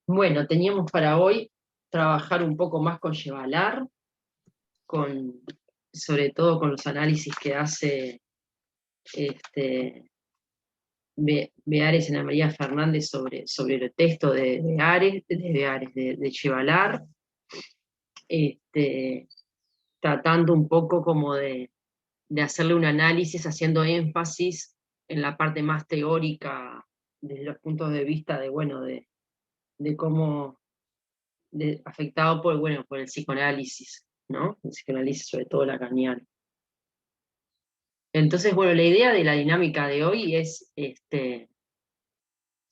Bueno, teníamos para hoy trabajar un poco más con Yevalar, sobre todo con los análisis que hace este, Beares y Ana María Fernández sobre el texto de Yevalar, tratando un poco como de hacerle un análisis, haciendo énfasis en la parte más teórica, desde los puntos de vista de cómo afectado por el psicoanálisis, ¿no? El psicoanálisis, sobre todo lacaniano. Entonces, bueno, la idea de la dinámica de hoy es, si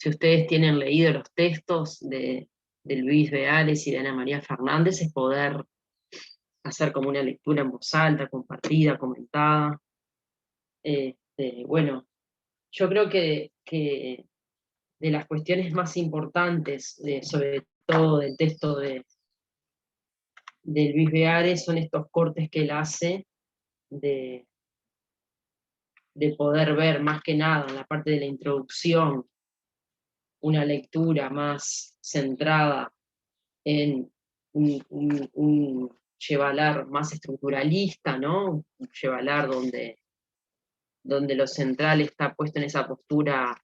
ustedes tienen leído los textos de Luis Beares y de Ana María Fernández, es poder hacer como una lectura en voz alta, compartida, comentada. Bueno, yo creo que de las cuestiones más importantes, sobre todo del texto de Luis Beares, son estos cortes que él hace de poder ver más que nada en la parte de la introducción una lectura más centrada en un Yevalar más estructuralista, ¿no? Un Yevalar donde lo central está puesto en esa postura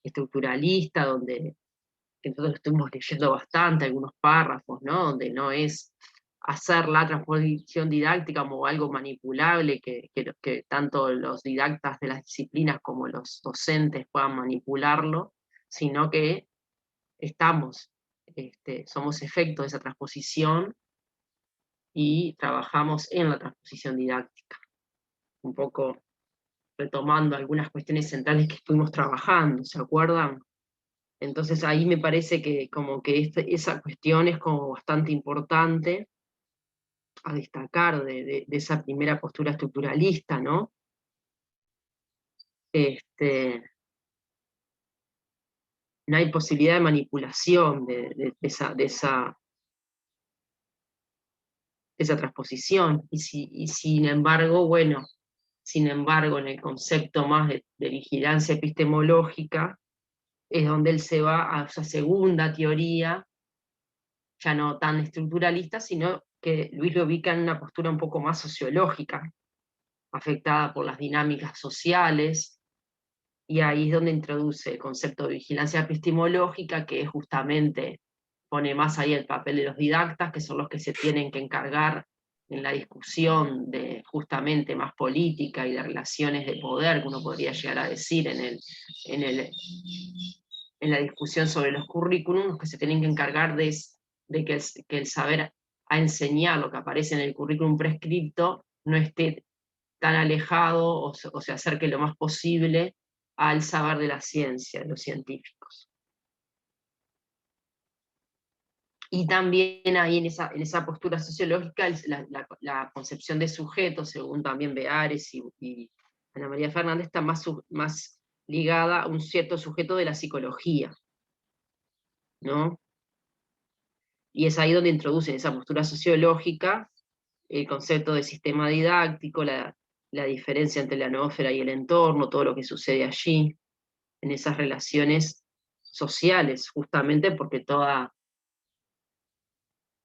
estructuralista, que nosotros estuvimos leyendo bastante, algunos párrafos, ¿no? Donde no es hacer la transposición didáctica como algo manipulable, que tanto los didactas de las disciplinas como los docentes puedan manipularlo, sino que somos efecto de esa transposición y trabajamos en la transposición didáctica, un poco retomando algunas cuestiones centrales que estuvimos trabajando, ¿se acuerdan? Entonces ahí me parece que como que esa cuestión es como bastante importante a destacar de esa primera postura estructuralista, ¿no? No hay posibilidad de manipulación esa transposición, y sin embargo, bueno, sin embargo, en el concepto más de vigilancia epistemológica, es donde él se va a esa segunda teoría, ya no tan estructuralista, sino que Luis lo ubica en una postura un poco más sociológica, afectada por las dinámicas sociales, y ahí es donde introduce el concepto de vigilancia epistemológica, que es justamente, pone más ahí el papel de los didactas, que son los que se tienen que encargar en la discusión de justamente más política y de relaciones de poder, que uno podría llegar a decir en la discusión sobre los currículums, los que se tienen que encargar de que el saber a enseñar, lo que aparece en el currículum prescripto, no esté tan alejado o se acerque lo más posible al saber de la ciencia, de los científicos. Y también ahí en esa postura sociológica, la concepción de sujeto, según también Beares y Ana María Fernández, está más ligada a un cierto sujeto de la psicología, ¿no? Y es ahí donde introducen esa postura sociológica el concepto de sistema didáctico, la diferencia entre la noósfera y el entorno, todo lo que sucede allí, en esas relaciones sociales, justamente porque toda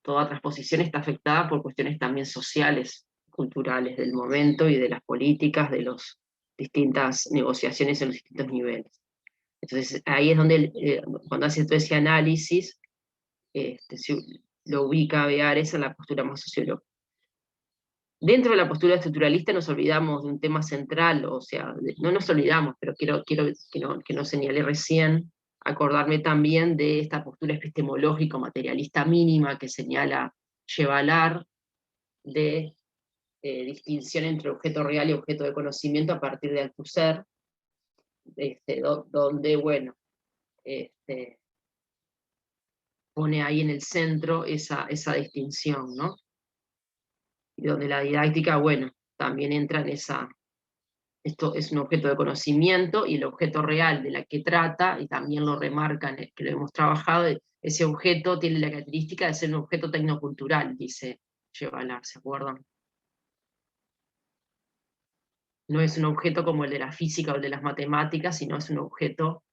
transposición está afectada por cuestiones también sociales, culturales del momento y de las políticas, de las distintas negociaciones en los distintos niveles. Entonces ahí es donde, cuando hace todo ese análisis, lo ubica a Beares en la postura más sociológica. Dentro de la postura estructuralista nos olvidamos de un tema central, o sea, no nos olvidamos, pero quiero que no señalé recién, acordarme también de esta postura epistemológico-materialista mínima que señala Yevalar, de distinción entre objeto real y objeto de conocimiento a partir de Althusser, donde, bueno, pone ahí en el centro esa distinción, ¿no? Y donde la didáctica, bueno, también entra en esto es un objeto de conocimiento, y el objeto real de la que trata, y también lo remarcan, que lo hemos trabajado, ese objeto tiene la característica de ser un objeto tecnocultural, dice Yevalar, ¿se acuerdan? No es un objeto como el de la física o el de las matemáticas, sino es un objeto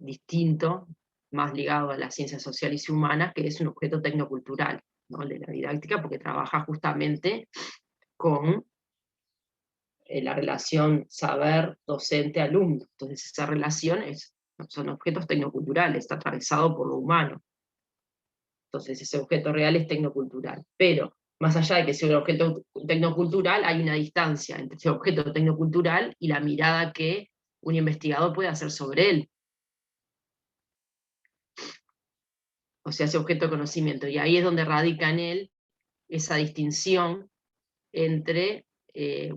distinto, más ligado a las ciencias sociales y humanas, que es un objeto tecnocultural, ¿no? El de la didáctica, porque trabaja justamente con la relación saber docente-alumno. Entonces esa relación son objetos tecnoculturales, está atravesado por lo humano. Entonces ese objeto real es tecnocultural. Pero más allá de que sea un objeto tecnocultural, hay una distancia entre ese objeto tecnocultural y la mirada que un investigador puede hacer sobre él. O sea, ese objeto de conocimiento. Y ahí es donde radica en él esa distinción entre,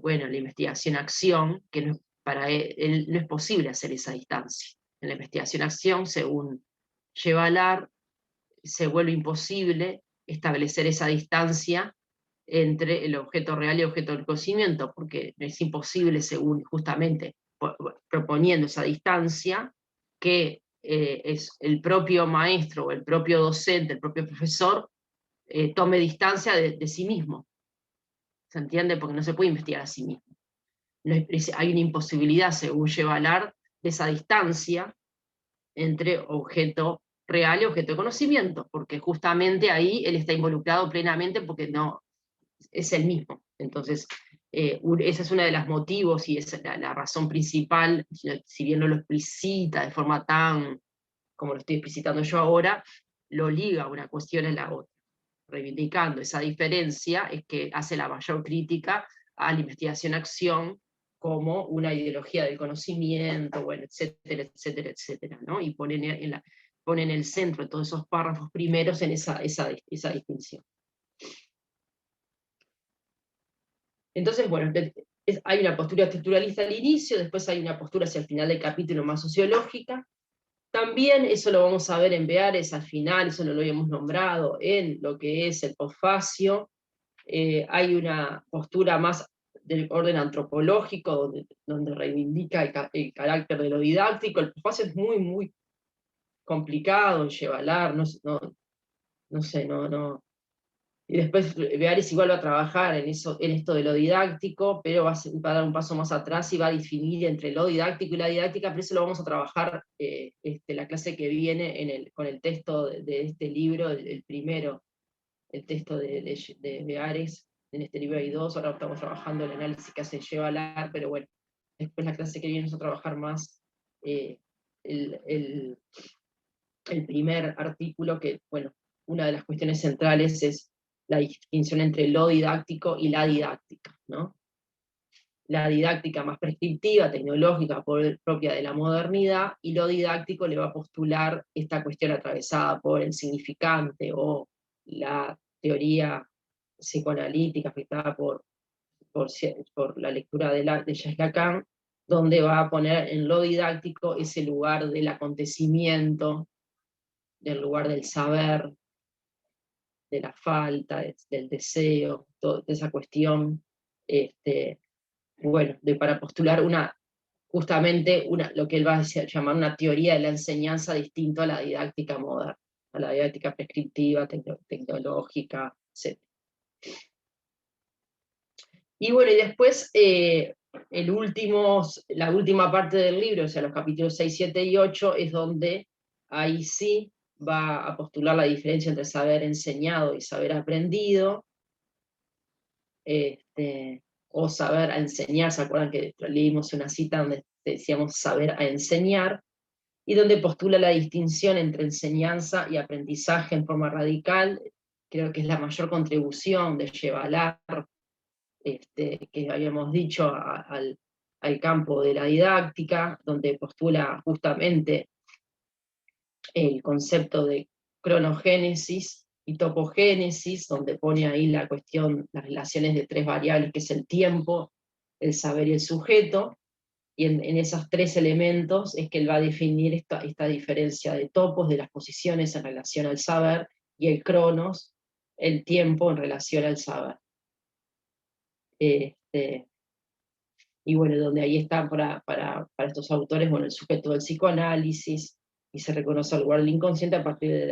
bueno, la investigación-acción, que no, para él no es posible hacer esa distancia. En la investigación-acción, según Yevalar, se vuelve imposible establecer esa distancia entre el objeto real y el objeto del conocimiento, porque es imposible, según justamente proponiendo esa distancia, que es el propio maestro o el propio docente, el propio profesor, tome distancia de sí mismo. ¿Se entiende? Porque no se puede investigar a sí mismo. Hay una imposibilidad, según Yevalar, de esa distancia entre objeto real y objeto de conocimiento, porque justamente ahí él está involucrado plenamente porque no es el mismo. Entonces, esa es una de los motivos y es la razón principal, si bien no lo explicita de forma tan como lo estoy explicitando yo ahora, lo liga una cuestión a la otra. Reivindicando esa diferencia es que hace la mayor crítica a la investigación-acción como una ideología del conocimiento, bueno, etcétera, etcétera, etcétera, ¿no? Y ponen en el centro de todos esos párrafos primeros en esa distinción. Entonces, bueno, hay una postura estructuralista al inicio, después hay una postura hacia el final del capítulo más sociológica. También eso lo vamos a ver en Beares al final, eso no lo habíamos nombrado, en lo que es el posfacio. Hay una postura más del orden antropológico, donde reivindica el carácter de lo didáctico. El posfacio es muy, muy complicado en Yevalar, no sé, no. Y después Beares igual va a trabajar en esto de lo didáctico, pero va a dar un paso más atrás y va a definir entre lo didáctico y la didáctica, pero eso lo vamos a trabajar la clase que viene con el texto de este libro, el primero, el texto de Beares. En este libro hay dos, ahora estamos trabajando el análisis que hace Yevalar, pero bueno, después la clase que viene vamos a trabajar más el primer artículo, que bueno, una de las cuestiones centrales es la distinción entre lo didáctico y la didáctica, ¿no? La didáctica más prescriptiva, tecnológica, propia de la modernidad, y lo didáctico le va a postular esta cuestión atravesada por el significante o la teoría psicoanalítica afectada por la lectura de Jacques Lacan, donde va a poner en lo didáctico ese lugar del acontecimiento, del lugar del saber, de la falta, del deseo, toda esa cuestión, bueno, para postular justamente lo que él va a llamar una teoría de la enseñanza distinto a la didáctica moderna, a la didáctica prescriptiva, tecnológica, etc. Y bueno, y después la última parte del libro, o sea, los capítulos 6, 7 y 8, es donde ahí sí va a postular la diferencia entre saber enseñado y saber aprendido, o saber a enseñar. ¿Se acuerdan que leímos una cita donde decíamos saber a enseñar? Y donde postula la distinción entre enseñanza y aprendizaje en forma radical. Creo que es la mayor contribución de Yevalar, que habíamos dicho, al campo de la didáctica, donde postula justamente el concepto de cronogénesis y topogénesis, donde pone ahí la cuestión, las relaciones de tres variables, que es el tiempo, el saber y el sujeto, y en esos tres elementos es que él va a definir esta diferencia de topos, de las posiciones en relación al saber, y el cronos, el tiempo en relación al saber. Y bueno, donde ahí está para estos autores, bueno, el sujeto del psicoanálisis, y se reconoce el lugar del inconsciente a partir de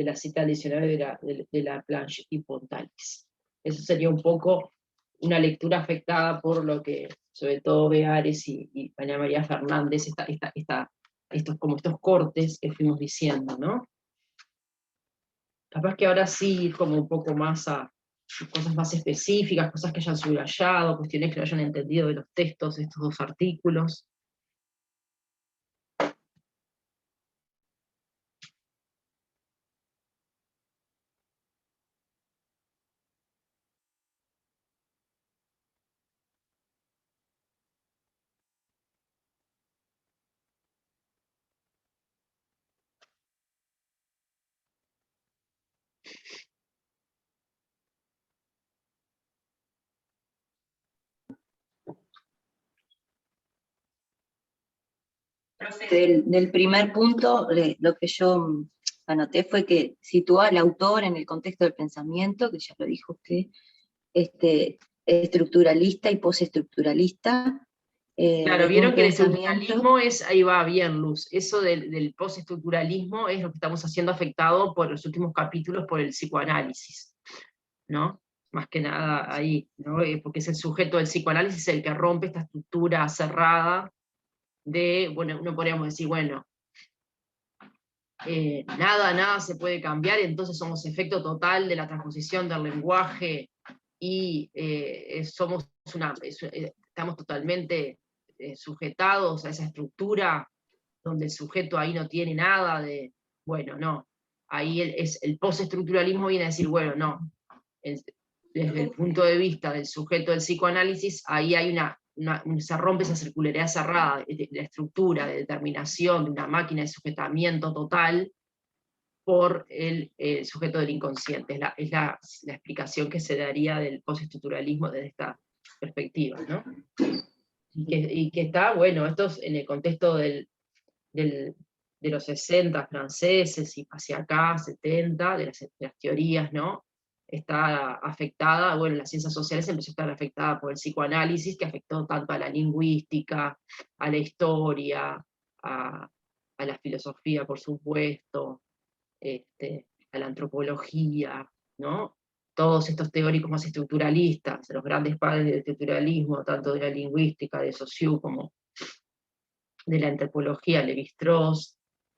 la cita del diccionario de la Planche y Pontalis. Eso sería un poco una lectura afectada por lo que, sobre todo, Beares y Ana María Fernández, esta como estos cortes que fuimos diciendo, ¿no? Capaz que ahora sí, como un poco más a cosas más específicas, cosas que hayan subrayado, cuestiones que no hayan entendido de los textos de estos dos artículos. Del primer punto, lo que yo anoté fue que sitúa al autor en el contexto del pensamiento, que ya lo dijo usted, estructuralista y postestructuralista. Claro, Desde vieron un que el pensamiento. estructuralismo es, ahí va bien, Luz, eso del postestructuralismo es lo que estamos haciendo afectado por los últimos capítulos por el psicoanálisis, ¿no? Más que nada ahí, ¿no? Porque es el sujeto del psicoanálisis el que rompe esta estructura cerrada de, bueno, uno podríamos decir, bueno, nada se puede cambiar, entonces somos efecto total de la transposición del lenguaje y estamos totalmente sujetados a esa estructura donde el sujeto ahí no tiene nada de, bueno, no, ahí el postestructuralismo viene a decir, bueno, no, desde el punto de vista del sujeto del psicoanálisis, ahí hay se rompe esa circularidad cerrada de la estructura, de determinación, de una máquina de sujetamiento total por el sujeto del inconsciente. Es la explicación que se daría del postestructuralismo desde esta perspectiva, ¿no? Y que está, bueno, esto es en el contexto de los 60 franceses y hacia acá, 70, de las teorías, ¿no? Está afectada, bueno, las ciencias sociales empezó a estar afectada por el psicoanálisis, que afectó tanto a la lingüística, a la historia, a la filosofía, por supuesto, a la antropología, ¿no? Todos estos teóricos más estructuralistas, los grandes padres del estructuralismo, tanto de la lingüística, de Saussure, como de la antropología, Lévi-Strauss,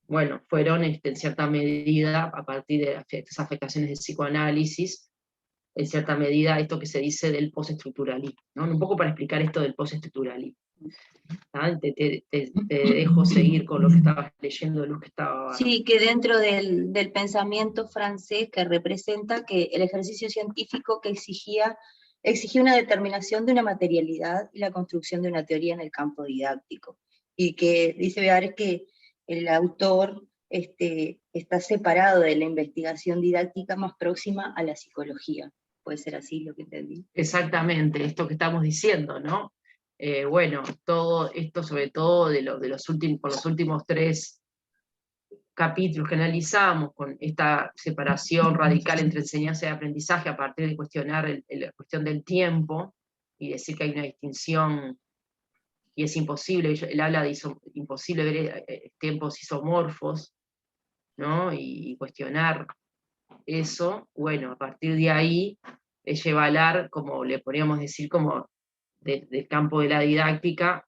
bueno, fueron en cierta medida, a partir de estas afectaciones del psicoanálisis, en cierta medida esto que se dice del postestructuralismo, ¿no? Un poco para explicar esto del postestructuralismo. ¿Ah? Te dejo seguir con lo que estabas leyendo, lo que estaba... Sí, que dentro del pensamiento francés que representa que el ejercicio científico que exigía una determinación de una materialidad y la construcción de una teoría en el campo didáctico. Y que dice Beares que el autor está separado de la investigación didáctica más próxima a la psicología. ¿Puede ser así lo que entendí? Exactamente, esto que estamos diciendo, ¿no? Bueno, todo esto sobre todo por los últimos 3 capítulos que analizamos, con esta separación radical entre enseñanza y aprendizaje a partir de cuestionar la cuestión del tiempo y decir que hay una distinción y es imposible, él habla de imposible ver tiempos isomorfos, ¿no? Y cuestionar eso, bueno, a partir de ahí lleva como le podríamos decir, como del campo de la didáctica,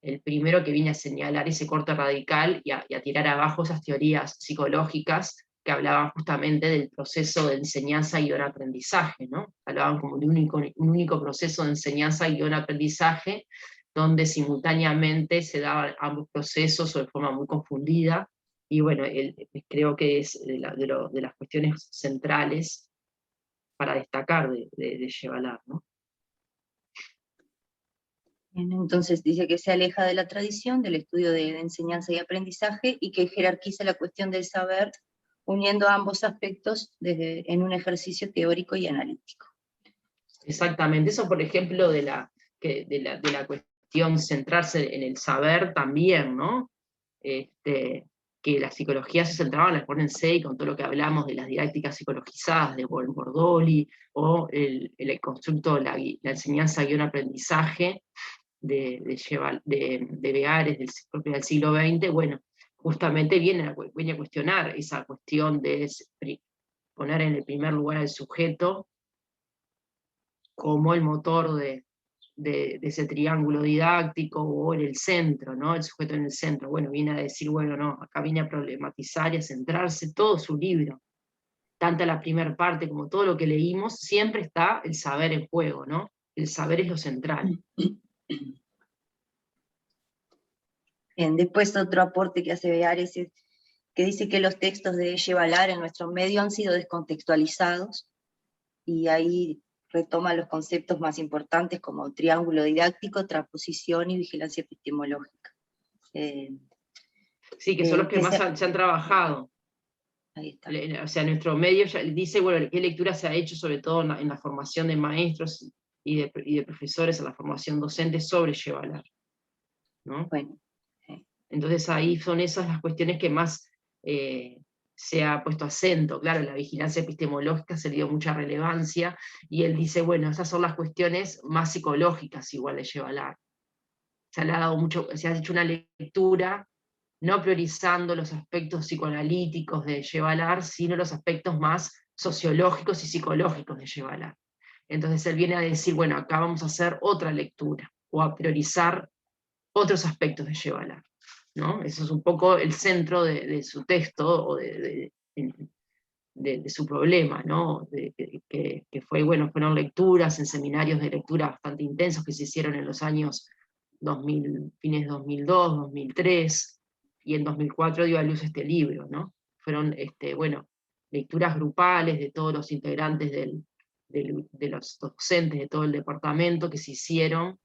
el primero que viene a señalar ese corte radical y a tirar abajo esas teorías psicológicas que hablaban justamente del proceso de enseñanza y aprendizaje, ¿no? Hablaban como de un único proceso de enseñanza y aprendizaje, donde simultáneamente se daban ambos procesos o de forma muy confundida, y bueno, creo que es de las cuestiones centrales para destacar de Yevalar, ¿no? Entonces dice que se aleja de la tradición, del estudio de enseñanza y aprendizaje, y que jerarquiza la cuestión del saber, uniendo ambos aspectos en un ejercicio teórico y analítico. Exactamente, eso por ejemplo de la cuestión centrarse en el saber también, ¿no? Que la psicología se centraba en la Expónense y con todo lo que hablamos de las didácticas psicologizadas de Bordoli, o el constructo, la enseñanza-aprendizaje de Beares del siglo XX, bueno, justamente viene a cuestionar esa cuestión de poner en el primer lugar al sujeto como el motor de ese triángulo didáctico, o en el centro, ¿no? El sujeto en el centro. Bueno, viene a decir, bueno, no, acá viene a problematizar y a centrarse todo su libro. Tanto la primera parte como todo lo que leímos, siempre está el saber en juego, ¿no? El saber es lo central. Bien, después otro aporte que hace Beares es que dice que los textos de Yevalar en nuestro medio han sido descontextualizados, y ahí retoma los conceptos más importantes como triángulo didáctico, transposición y vigilancia epistemológica. Sí, que son los que más se se han trabajado. Ahí está. O sea, nuestro medio ya dice, bueno, qué lectura se ha hecho, sobre todo en la formación de maestros y de profesores, en la formación docente sobre Yevalar, ¿no? Bueno. Entonces ahí son esas las cuestiones que más se ha puesto acento. Claro, la vigilancia epistemológica se le dio mucha relevancia, y él dice, bueno, esas son las cuestiones más psicológicas igual de Yevalar. Se le ha dado mucho, se ha hecho una lectura no priorizando los aspectos psicoanalíticos de Yevalar, sino los aspectos más sociológicos y psicológicos de Yevalar. Entonces él viene a decir, bueno, acá vamos a hacer otra lectura, o a priorizar otros aspectos de Yevalar, ¿no? Eso es un poco el centro de su texto, o de su problema, ¿no? Que fue, bueno, fueron lecturas en seminarios de lectura bastante intensos que se hicieron en los años 2000, fines de 2002, 2003, y en 2004 dio a luz este libro, ¿no? Fueron, bueno, lecturas grupales de todos los integrantes de los docentes de todo el departamento, que se hicieron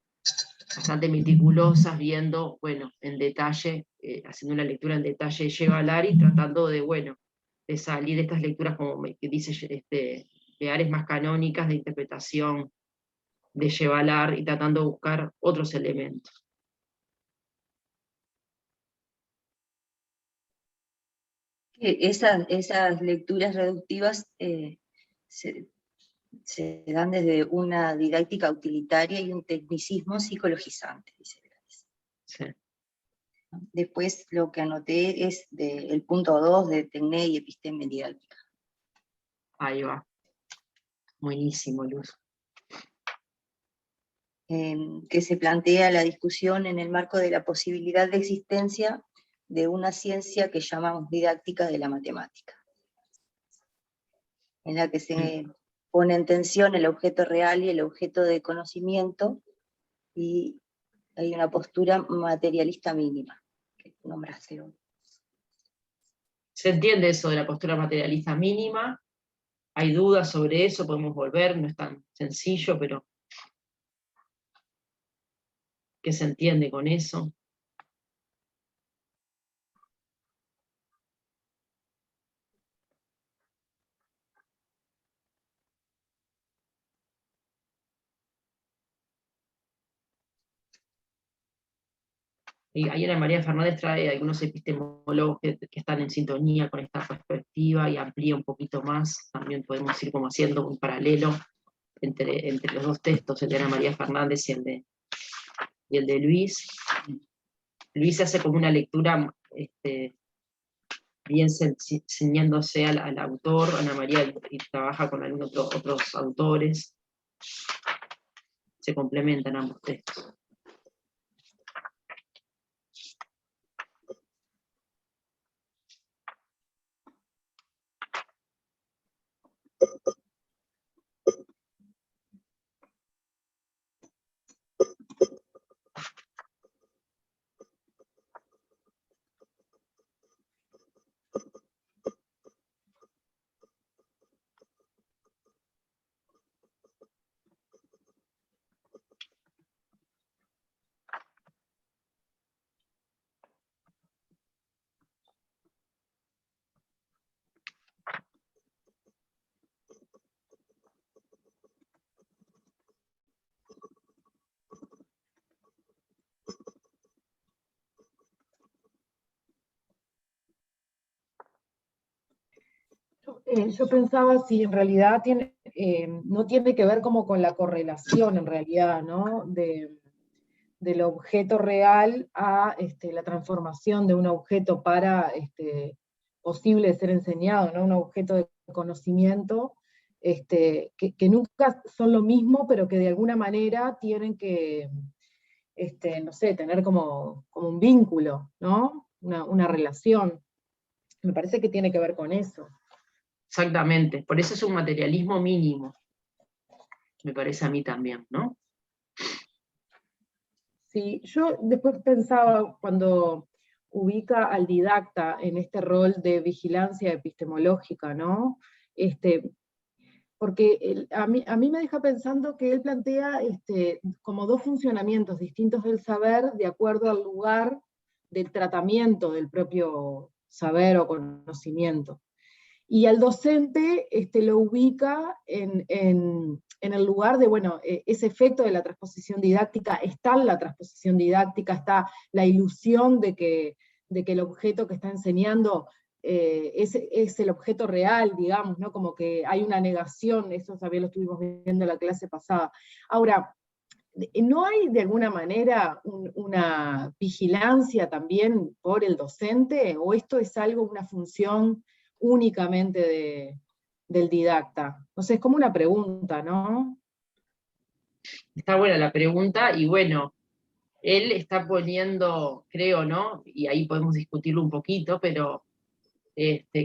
bastante meticulosas, viendo, bueno, en detalle, haciendo una lectura en detalle de Yevalar, y tratando de, bueno, de salir de estas lecturas, como que dice Beares, más canónicas de interpretación de Yevalar, y tratando de buscar otros elementos. Esas lecturas reductivas se dan desde una didáctica utilitaria y un tecnicismo psicologizante, dice Beares. Sí. Después lo que anoté es el punto 2 de Tecné y Episteme Didáctica. Ahí va. Buenísimo, Luz. Que se plantea la discusión en el marco de la posibilidad de existencia de una ciencia que llamamos didáctica de la matemática, en la que se pone en tensión el objeto real y el objeto de conocimiento, y hay una postura materialista mínima, que nombraste hoy. Se entiende eso de la postura materialista mínima, hay dudas sobre eso, podemos volver, no es tan sencillo, pero ¿qué se entiende con eso? Y ahí Ana María Fernández trae algunos epistemólogos que están en sintonía con esta perspectiva, y amplía un poquito más. También podemos ir como haciendo un paralelo entre los dos textos, el de Ana María Fernández y el de Luis. Luis hace como una lectura bien ciñéndose al autor. Ana María y trabaja con algunos otros autores. Se complementan ambos textos. Yo pensaba si en realidad no tiene que ver como con la correlación en realidad, ¿no? Del objeto real a la transformación de un objeto para posible de ser enseñado, ¿no? Un objeto de conocimiento, que nunca son lo mismo, pero que de alguna manera tienen que, no sé, tener como un vínculo, ¿no? Una relación. Me parece que tiene que ver con eso. Exactamente, por eso es un materialismo mínimo, me parece a mí también, ¿no? Sí, yo después pensaba cuando ubica al didacta en este rol de vigilancia epistemológica, ¿no? Porque a mí me deja pensando que él plantea como dos funcionamientos distintos del saber de acuerdo al lugar del tratamiento del propio saber o conocimiento. Y al docente lo ubica en el lugar de, bueno, ese efecto de la transposición didáctica, está en la transposición didáctica, está la ilusión de que el objeto que está enseñando es el objeto real, digamos, ¿no? Como que hay una negación, eso también lo estuvimos viendo en la clase pasada. Ahora, ¿no hay de alguna manera una vigilancia también por el docente? ¿O esto es algo, una función únicamente del didacta? No sé, es como una pregunta, ¿no? Está buena la pregunta, y bueno, él está poniendo, creo, ¿no? Y ahí podemos discutirlo un poquito, pero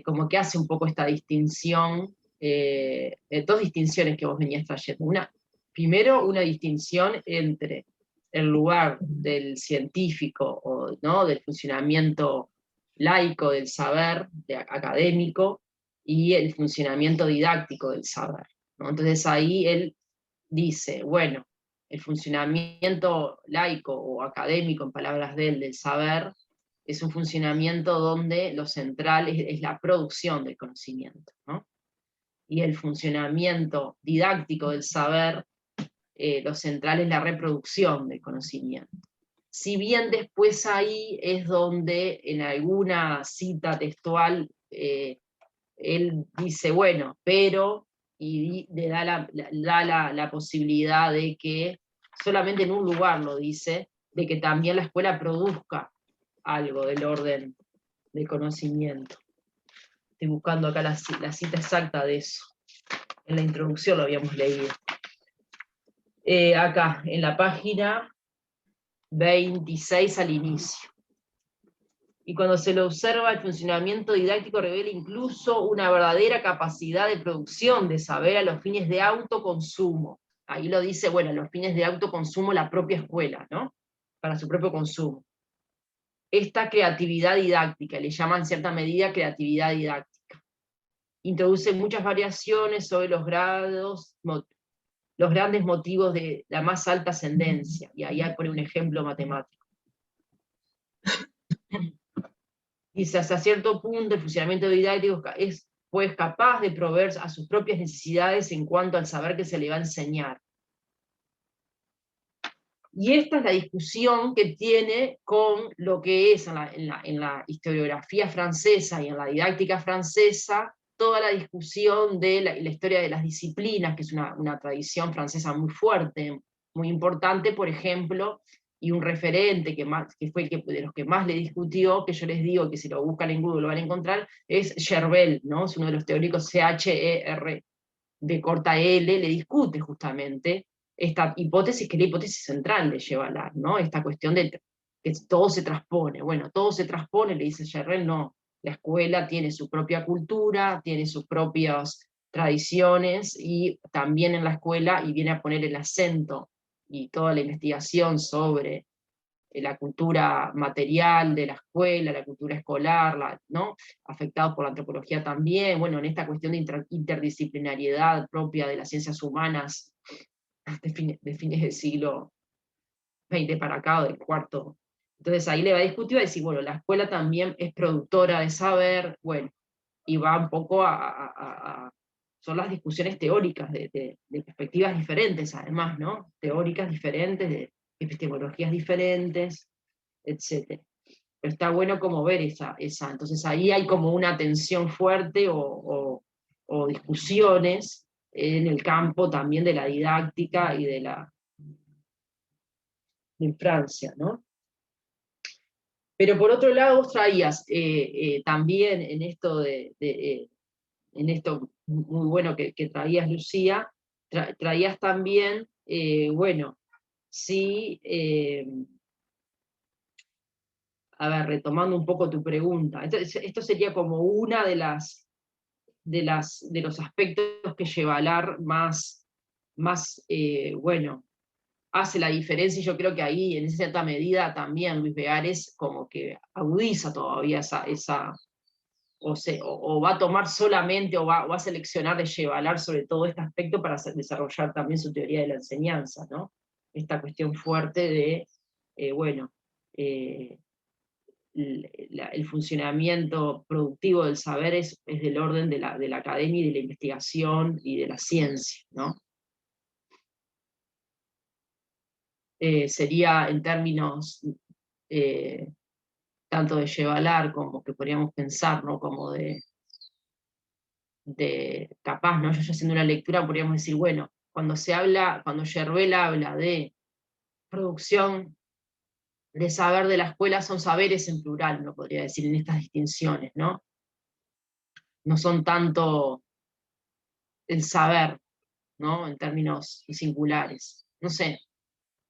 como que hace un poco esta distinción, dos distinciones que vos venías trayendo. Primero, una distinción entre el lugar del científico, o, ¿no?, del funcionamiento laico del saber, académico, y el funcionamiento didáctico del saber, ¿no? Entonces ahí él dice, bueno, el funcionamiento laico o académico, en palabras de él, del saber, es un funcionamiento donde lo central es la producción del conocimiento, ¿no? Y el funcionamiento didáctico del saber, lo central es la reproducción del conocimiento. Si bien después ahí es donde en alguna cita textual él dice, bueno, pero, y le da la posibilidad de que, solamente en un lugar lo dice, de que también la escuela produzca algo del orden de conocimiento. Estoy buscando acá la cita exacta de eso. En la introducción lo habíamos leído. Acá, en la página 26 al inicio. Y cuando se lo observa, el funcionamiento didáctico revela incluso una verdadera capacidad de producción de saber a los fines de autoconsumo. Ahí lo dice, bueno, a los fines de autoconsumo la propia escuela, ¿no? Para su propio consumo. Esta creatividad didáctica, le llaman en cierta medida creatividad didáctica, introduce muchas variaciones sobre los grandes motivos de la más alta ascendencia, y ahí pone un ejemplo matemático. Dice, hasta cierto punto el funcionamiento didáctico es pues capaz de proveer a sus propias necesidades en cuanto al saber que se le va a enseñar. Y esta es la discusión que tiene con lo que es en la historiografía francesa y en la didáctica francesa, toda la discusión de la historia de las disciplinas, que es una tradición francesa muy fuerte, muy importante, por ejemplo, y un referente que fue de los que más le discutió, que yo les digo que si lo buscan en Google lo van a encontrar, es Chervel, ¿no? Es uno de los teóricos, CHER, de corta L, le discute justamente esta hipótesis, que es la hipótesis central de Yevalar, ¿no? Esta cuestión de que todo se transpone. Bueno, todo se transpone, le dice Chervel, no. La escuela tiene su propia cultura, tiene sus propias tradiciones, y también en la escuela, y viene a poner el acento y toda la investigación sobre la cultura material de la escuela, la cultura escolar, ¿no? Afectados por la antropología también, bueno, en esta cuestión de interdisciplinariedad propia de las ciencias humanas de fines del siglo XX para acá, o del cuarto. Entonces ahí le va a discutir, va a decir, bueno, la escuela también es productora de saber, bueno, y va un poco son las discusiones teóricas de perspectivas diferentes, además, ¿no? Teóricas diferentes, de epistemologías diferentes, etc. Pero está bueno como ver esa. Entonces ahí hay como una tensión fuerte o discusiones en el campo también de la didáctica y de Francia, ¿no? Pero por otro lado vos traías también en esto en esto muy bueno que traías, Lucía, traías también, bueno, sí, a ver, retomando un poco tu pregunta, esto sería como una de los aspectos que Yevalar más, bueno, hace la diferencia, y yo creo que ahí, en cierta medida, también Luis Beares como que agudiza todavía o va a tomar solamente, o va a seleccionar de Yevalar sobre todo este aspecto para desarrollar también su teoría de la enseñanza, ¿no? Esta cuestión fuerte de, bueno, el funcionamiento productivo del saber es del orden de la academia y de la investigación y de la ciencia, ¿no? Sería en términos tanto de Yevalar como que podríamos pensar, ¿no? Como de capaz, ¿no? Yo haciendo una lectura podríamos decir, bueno, cuando Yerbel habla de producción de saber de la escuela, son saberes en plural, no podría decir, en estas distinciones, ¿no? No son tanto el saber, ¿no? En términos singulares. No sé,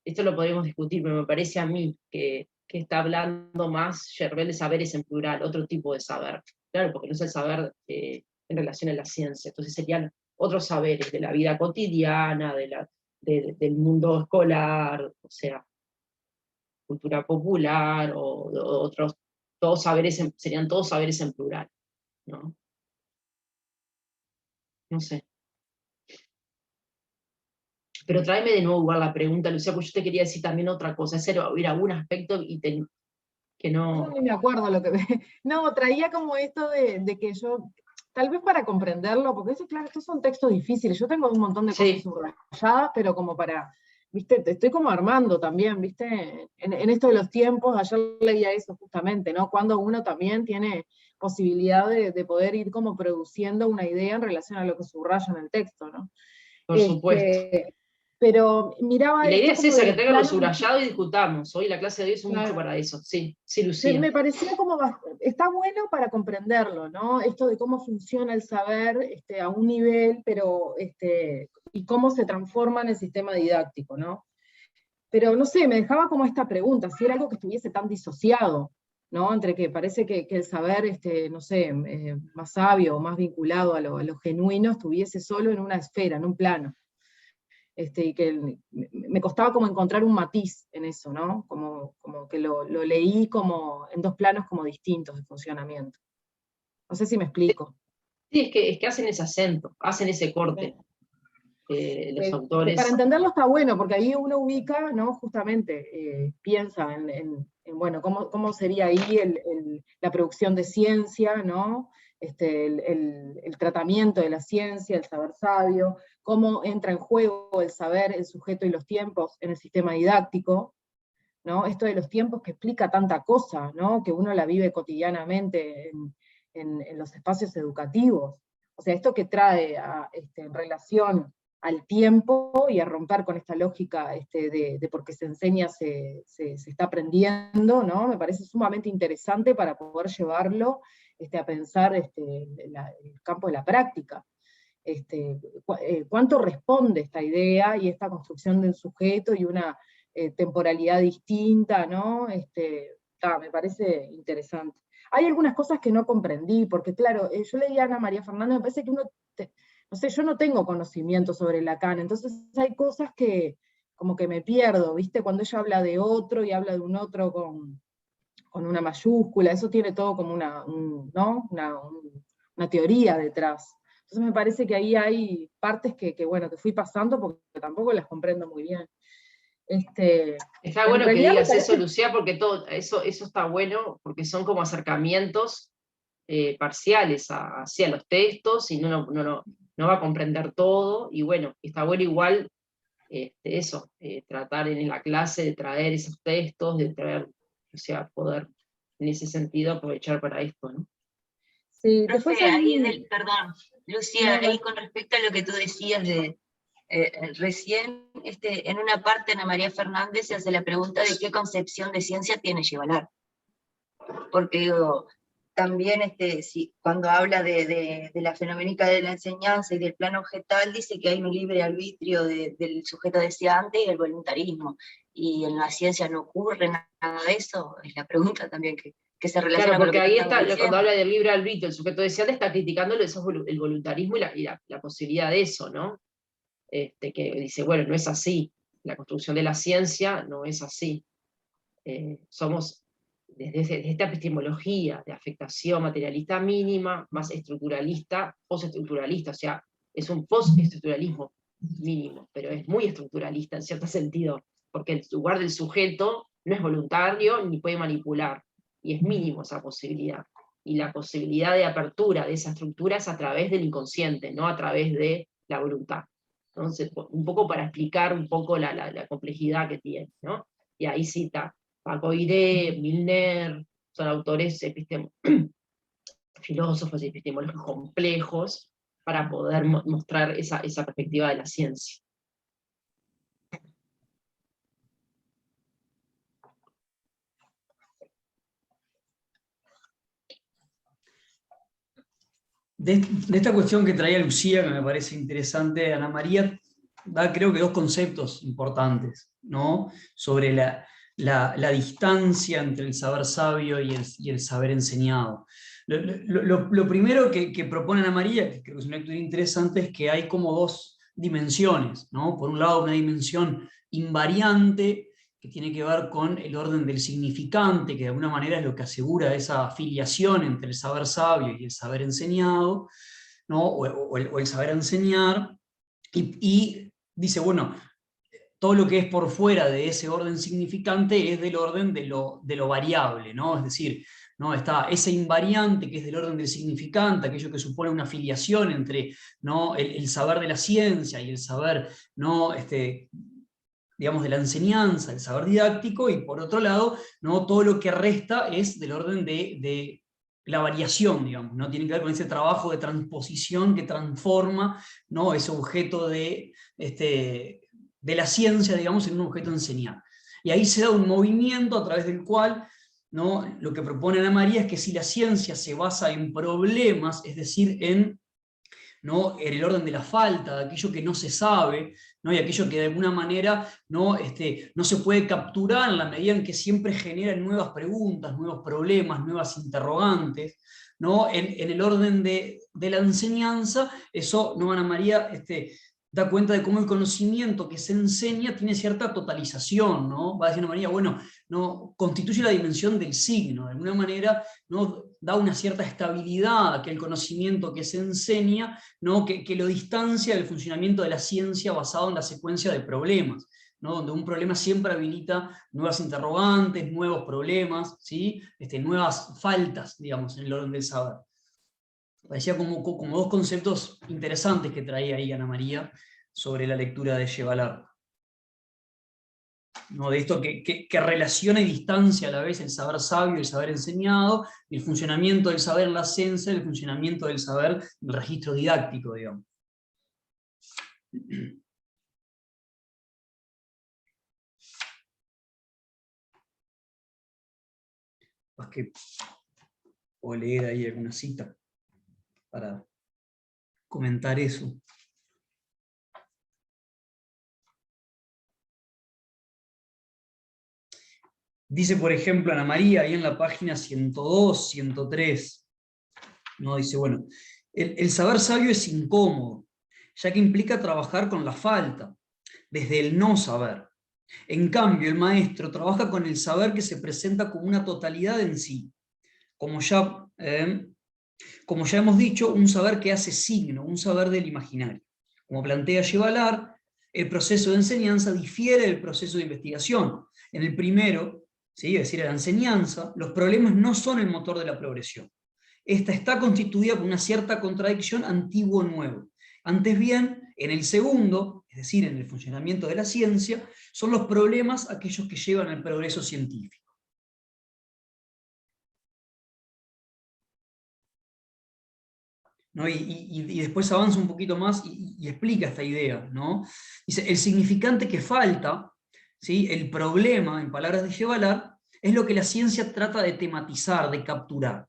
esto lo podemos discutir, pero me parece a mí que está hablando más Yerbel de saberes en plural, otro tipo de saber. Claro, porque no es el saber en relación a la ciencia, entonces serían otros saberes de la vida cotidiana, del mundo escolar, o sea, cultura popular, o otros, serían todos saberes en plural, ¿no? No sé. Pero tráeme de nuevo igual la pregunta, Lucía, porque yo te quería decir también otra cosa, hubiera algún aspecto que no... Yo ni me acuerdo lo que... No, traía como esto de que yo, tal vez para comprenderlo, porque eso, claro, estos son textos difíciles, yo tengo un montón de cosas Sí, subrayadas, pero como para, viste, te estoy como armando también, viste, en esto de los tiempos, ayer leía eso justamente, ¿no? Cuando uno también tiene posibilidad de poder ir como produciendo una idea en relación a lo que subraya en el texto, ¿no? por supuesto. Pero miraba Y la idea esto es como de esa, que los traigan lo planos. subrayado y discutamos. Hoy la clase de hoy es mucho Claro. para eso. Sí, sí, Lucía. Me parecía como, está bueno para comprenderlo, ¿no? Esto de cómo funciona el saber a un nivel, pero, y cómo se transforma en el sistema didáctico, ¿no? Pero no sé, me dejaba como esta pregunta, si era algo que estuviese tan disociado, ¿no? Entre que parece que el saber, no sé, más sabio o más vinculado a lo genuino, estuviese solo en una esfera, en un plano. Y que me costaba como encontrar un matiz en eso, ¿no? Como que lo leí como en dos planos como distintos de funcionamiento. No sé si me explico. Sí, es que hacen ese acento, hacen ese corte. Los Que para autores. entenderlo está bueno, porque ahí uno ubica, ¿no? Justamente, piensa bueno, cómo sería ahí la producción de ciencia, ¿no? El tratamiento de la ciencia, el saber sabio, cómo entra en juego el saber, el sujeto y los tiempos en el sistema didáctico, ¿no? Esto de los tiempos que explica tanta cosa, ¿no? Que uno la vive cotidianamente en los espacios educativos. O sea, esto que trae en relación al tiempo y a romper con esta lógica de porque se enseña se está aprendiendo, ¿no? Me parece sumamente interesante para poder llevarlo a pensar el campo de la práctica. Cuánto responde esta idea y esta construcción del sujeto y una temporalidad distinta, ¿no? Me parece interesante. Hay algunas cosas que no comprendí, porque claro, yo leía a Ana María Fernández, me parece que no sé, yo no tengo conocimiento sobre Lacan, entonces hay cosas que como que me pierdo, ¿viste? Cuando ella habla de otro y habla de un otro con una mayúscula, eso tiene todo como ¿no? una teoría detrás. Entonces me parece que ahí hay partes bueno, que fui pasando porque tampoco las comprendo muy bien. Está En bueno que realidad me digas eso, parece... Lucía, porque todo eso está bueno, porque son como acercamientos parciales hacia los textos, y no va a comprender todo, y bueno, está bueno igual eso, tratar en la clase de traer esos textos, de traer, o sea, poder en ese sentido aprovechar para esto, ¿no? Sí, después Profe, ahí... perdón, Lucía, No, ahí no, con respecto a lo que tú decías de recién, en una parte Ana María Fernández se hace la pregunta de qué concepción de ciencia tiene Yevalar. Porque digo, también cuando habla de la fenoménica de la enseñanza y del plano objetal, dice que hay un libre arbitrio del sujeto deseante y el voluntarismo, y en la ciencia no ocurre nada de eso, es la pregunta también que se relaciona Claro, porque con lo que ahí estamos está, diciendo. cuando habla del libre arbitrio, el sujeto deseante está criticando el voluntarismo y la posibilidad de eso, ¿no? Que dice, bueno, no es así, la construcción de la ciencia no es así. Somos, desde esta epistemología de afectación materialista mínima, más estructuralista, postestructuralista, o sea, es un postestructuralismo mínimo, pero es muy estructuralista en cierto sentido, porque el lugar del sujeto no es voluntario ni puede manipular, y es mínimo esa posibilidad. Y la posibilidad de apertura de esa estructura es a través del inconsciente, no a través de la voluntad. Entonces, un poco para explicar un poco la complejidad que tiene, ¿no? Y ahí cita Paco Iré, Milner, son autores filósofos y epistemólogos complejos para poder mostrar esa perspectiva de la ciencia. De esta cuestión que traía Lucía, que me parece interesante, Ana María, da creo que dos conceptos importantes, ¿no? Sobre la distancia entre el saber sabio y el saber enseñado. Lo primero que propone Ana María, que creo que es una lectura interesante, es que hay como dos dimensiones, ¿no? Por un lado, una dimensión invariante, que tiene que ver con el orden del significante, que de alguna manera es lo que asegura esa afiliación entre el saber sabio y el saber enseñado, ¿no? o el saber enseñar, y dice, bueno, todo lo que es por fuera de ese orden significante es del orden de lo variable, ¿no? Es decir, ¿no? Está ese invariante que es del orden del significante, aquello que supone una afiliación entre, ¿no? el saber de la ciencia y el saber, ¿no? digamos, de la enseñanza, el saber didáctico, y por otro lado, ¿no? Todo lo que resta es del orden de la variación, digamos, ¿no? Tiene que ver con ese trabajo de transposición que transforma, ¿no? Ese objeto de la ciencia, digamos, en un objeto a enseñar. Y ahí se da un movimiento a través del cual, ¿no? Lo que propone Ana María es que si la ciencia se basa en problemas, es decir, ¿no? En el orden de la falta, de aquello que no se sabe, ¿no? Y aquello que de alguna manera no se puede capturar en la medida en que siempre generan nuevas preguntas, nuevos problemas, nuevas interrogantes, ¿no? En el orden de la enseñanza, eso, ¿no? Ana María da cuenta de cómo el conocimiento que se enseña tiene cierta totalización, ¿no? Va a decir Ana María, bueno, ¿no? Constituye la dimensión del signo, de alguna manera, ¿no? Da una cierta estabilidad a aquel conocimiento que se enseña, ¿no? que lo distancia del funcionamiento de la ciencia basado en la secuencia de problemas, ¿no? Donde un problema siempre habilita nuevas interrogantes, nuevos problemas, ¿sí? Nuevas faltas, digamos, en el orden del saber. Parecía como dos conceptos interesantes que traía ahí Ana María sobre la lectura de Yevalar, ¿no? De esto que relaciona y distancia a la vez el saber sabio y el saber enseñado, y el funcionamiento del saber en la ciencia, el funcionamiento del saber en el registro didáctico, digamos. Más que puedo leer ahí alguna cita para comentar eso. Dice, por ejemplo, Ana María, ahí en la página 102, 103, ¿no? Dice, bueno, el saber sabio es incómodo, ya que implica trabajar con la falta, desde el no saber. En cambio, el maestro trabaja con el saber que se presenta como una totalidad en sí, como ya hemos dicho, un saber que hace signo, un saber del imaginario. Como plantea Yevalar, el proceso de enseñanza difiere del proceso de investigación. En el primero, ¿sí? Es decir, en la enseñanza, los problemas no son el motor de la progresión. Esta está constituida por una cierta contradicción antiguo-nuevo. Antes bien, en el segundo, es decir, en el funcionamiento de la ciencia, son los problemas aquellos que llevan al progreso científico. ¿No? Y después avanza un poquito más y explica esta idea, ¿no? Dice, el significante que falta, ¿sí? El problema, en palabras de Yevalar, es lo que la ciencia trata de tematizar, de capturar.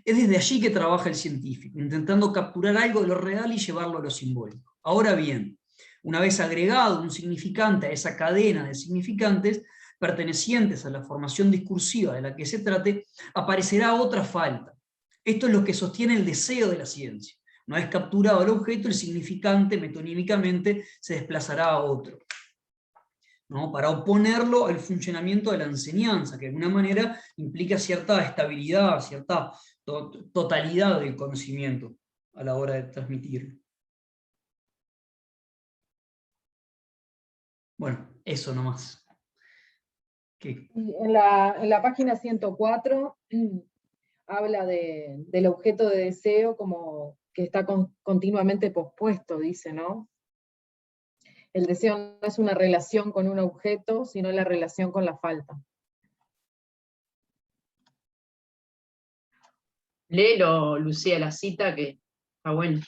Es desde allí que trabaja el científico, intentando capturar algo de lo real y llevarlo a lo simbólico. Ahora bien, una vez agregado un significante a esa cadena de significantes pertenecientes a la formación discursiva de la que se trate, aparecerá otra falta. Esto es lo que sostiene el deseo de la ciencia. Una vez capturado el objeto, el significante metonímicamente se desplazará a otro, ¿no? Para oponerlo al funcionamiento de la enseñanza, que de alguna manera implica cierta estabilidad, cierta totalidad del conocimiento a la hora de transmitirlo. Bueno, eso nomás. En la página 104 habla del objeto de deseo como que está continuamente pospuesto, dice, ¿no? El deseo no es una relación con un objeto, sino la relación con la falta. Léelo, Lucía, la cita, que está bueno.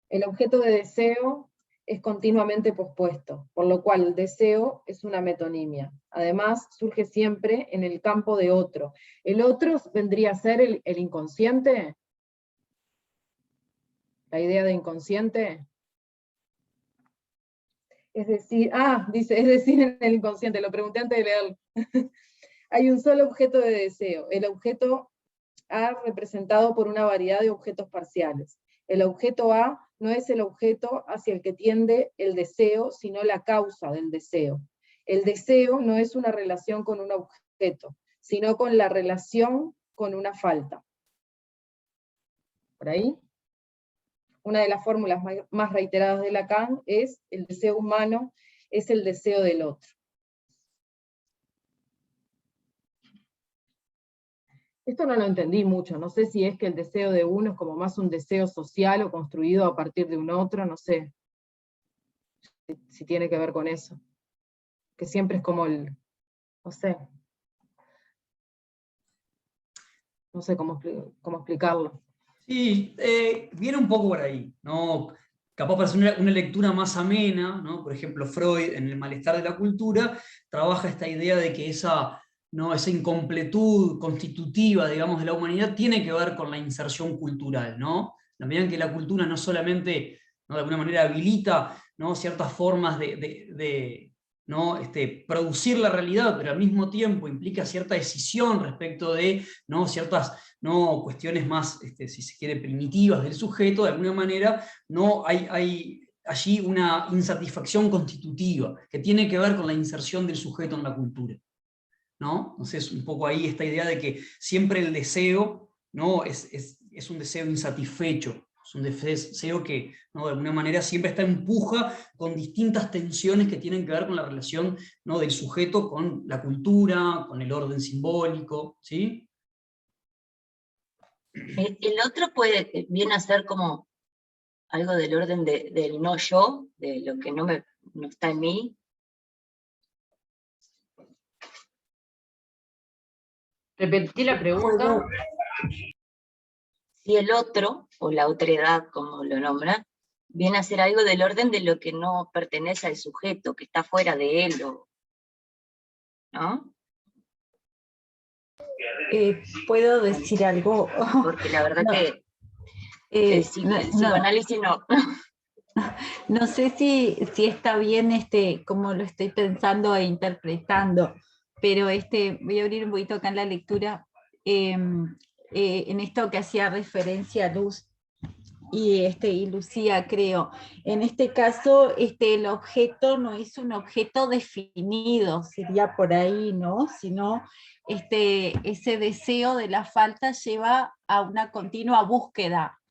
El objeto de deseo es continuamente pospuesto, por lo cual el deseo es una metonimia. Además, surge siempre en el campo de otro. ¿El otro vendría a ser el inconsciente? ¿La idea de inconsciente? Es decir, dice, es decir, en el inconsciente, lo pregunté antes de leerlo. Hay un solo objeto de deseo, el objeto A representado por una variedad de objetos parciales. El objeto A no es el objeto hacia el que tiende el deseo, sino la causa del deseo. El deseo no es una relación con un objeto, sino con la relación con una falta. ¿Por ahí? Una de las fórmulas más reiteradas de Lacan es: el deseo humano es el deseo del otro. Esto no lo entendí mucho, no sé si es que el deseo de uno es como más un deseo social o construido a partir de un otro, no sé si tiene que ver con eso. Que siempre es como no sé cómo explicarlo. Sí, viene un poco por ahí, ¿no? Capaz para hacer una lectura más amena, ¿no? Por ejemplo, Freud, en El malestar de la cultura, trabaja esta idea de que esa incompletud constitutiva, digamos, de la humanidad tiene que ver con la inserción cultural, ¿no? La medida en que la cultura no solamente, ¿no?, de alguna manera habilita, ¿no?, ciertas formas ¿no?, producir la realidad, pero al mismo tiempo implica cierta decisión respecto de, ¿no?, ciertas, ¿no?, cuestiones más, si se quiere, primitivas del sujeto. De alguna manera no hay allí una insatisfacción constitutiva que tiene que ver con la inserción del sujeto en la cultura, ¿no? Entonces, un poco ahí esta idea de que siempre el deseo, ¿no?, es un deseo insatisfecho, es un deseo que, ¿no?, de alguna manera siempre está en puja con distintas tensiones que tienen que ver con la relación, ¿no?, del sujeto con la cultura, con el orden simbólico, ¿sí? El otro viene a ser como algo del orden del no yo, de lo que no está en mí. Repetí la pregunta. Si el otro, o la otredad, como lo nombra, viene a ser algo del orden de lo que no pertenece al sujeto, que está fuera de él, ¿no? ¿Puedo decir algo? Porque la verdad que el no, psicoanálisis no. No sé si está bien como lo estoy pensando e interpretando, pero voy a abrir un poquito acá en la lectura, en esto que hacía referencia a Luz y Lucía, creo. En este caso, el objeto no es un objeto definido, sería por ahí, ¿no? Sino ese deseo de la falta lleva a una continua búsqueda,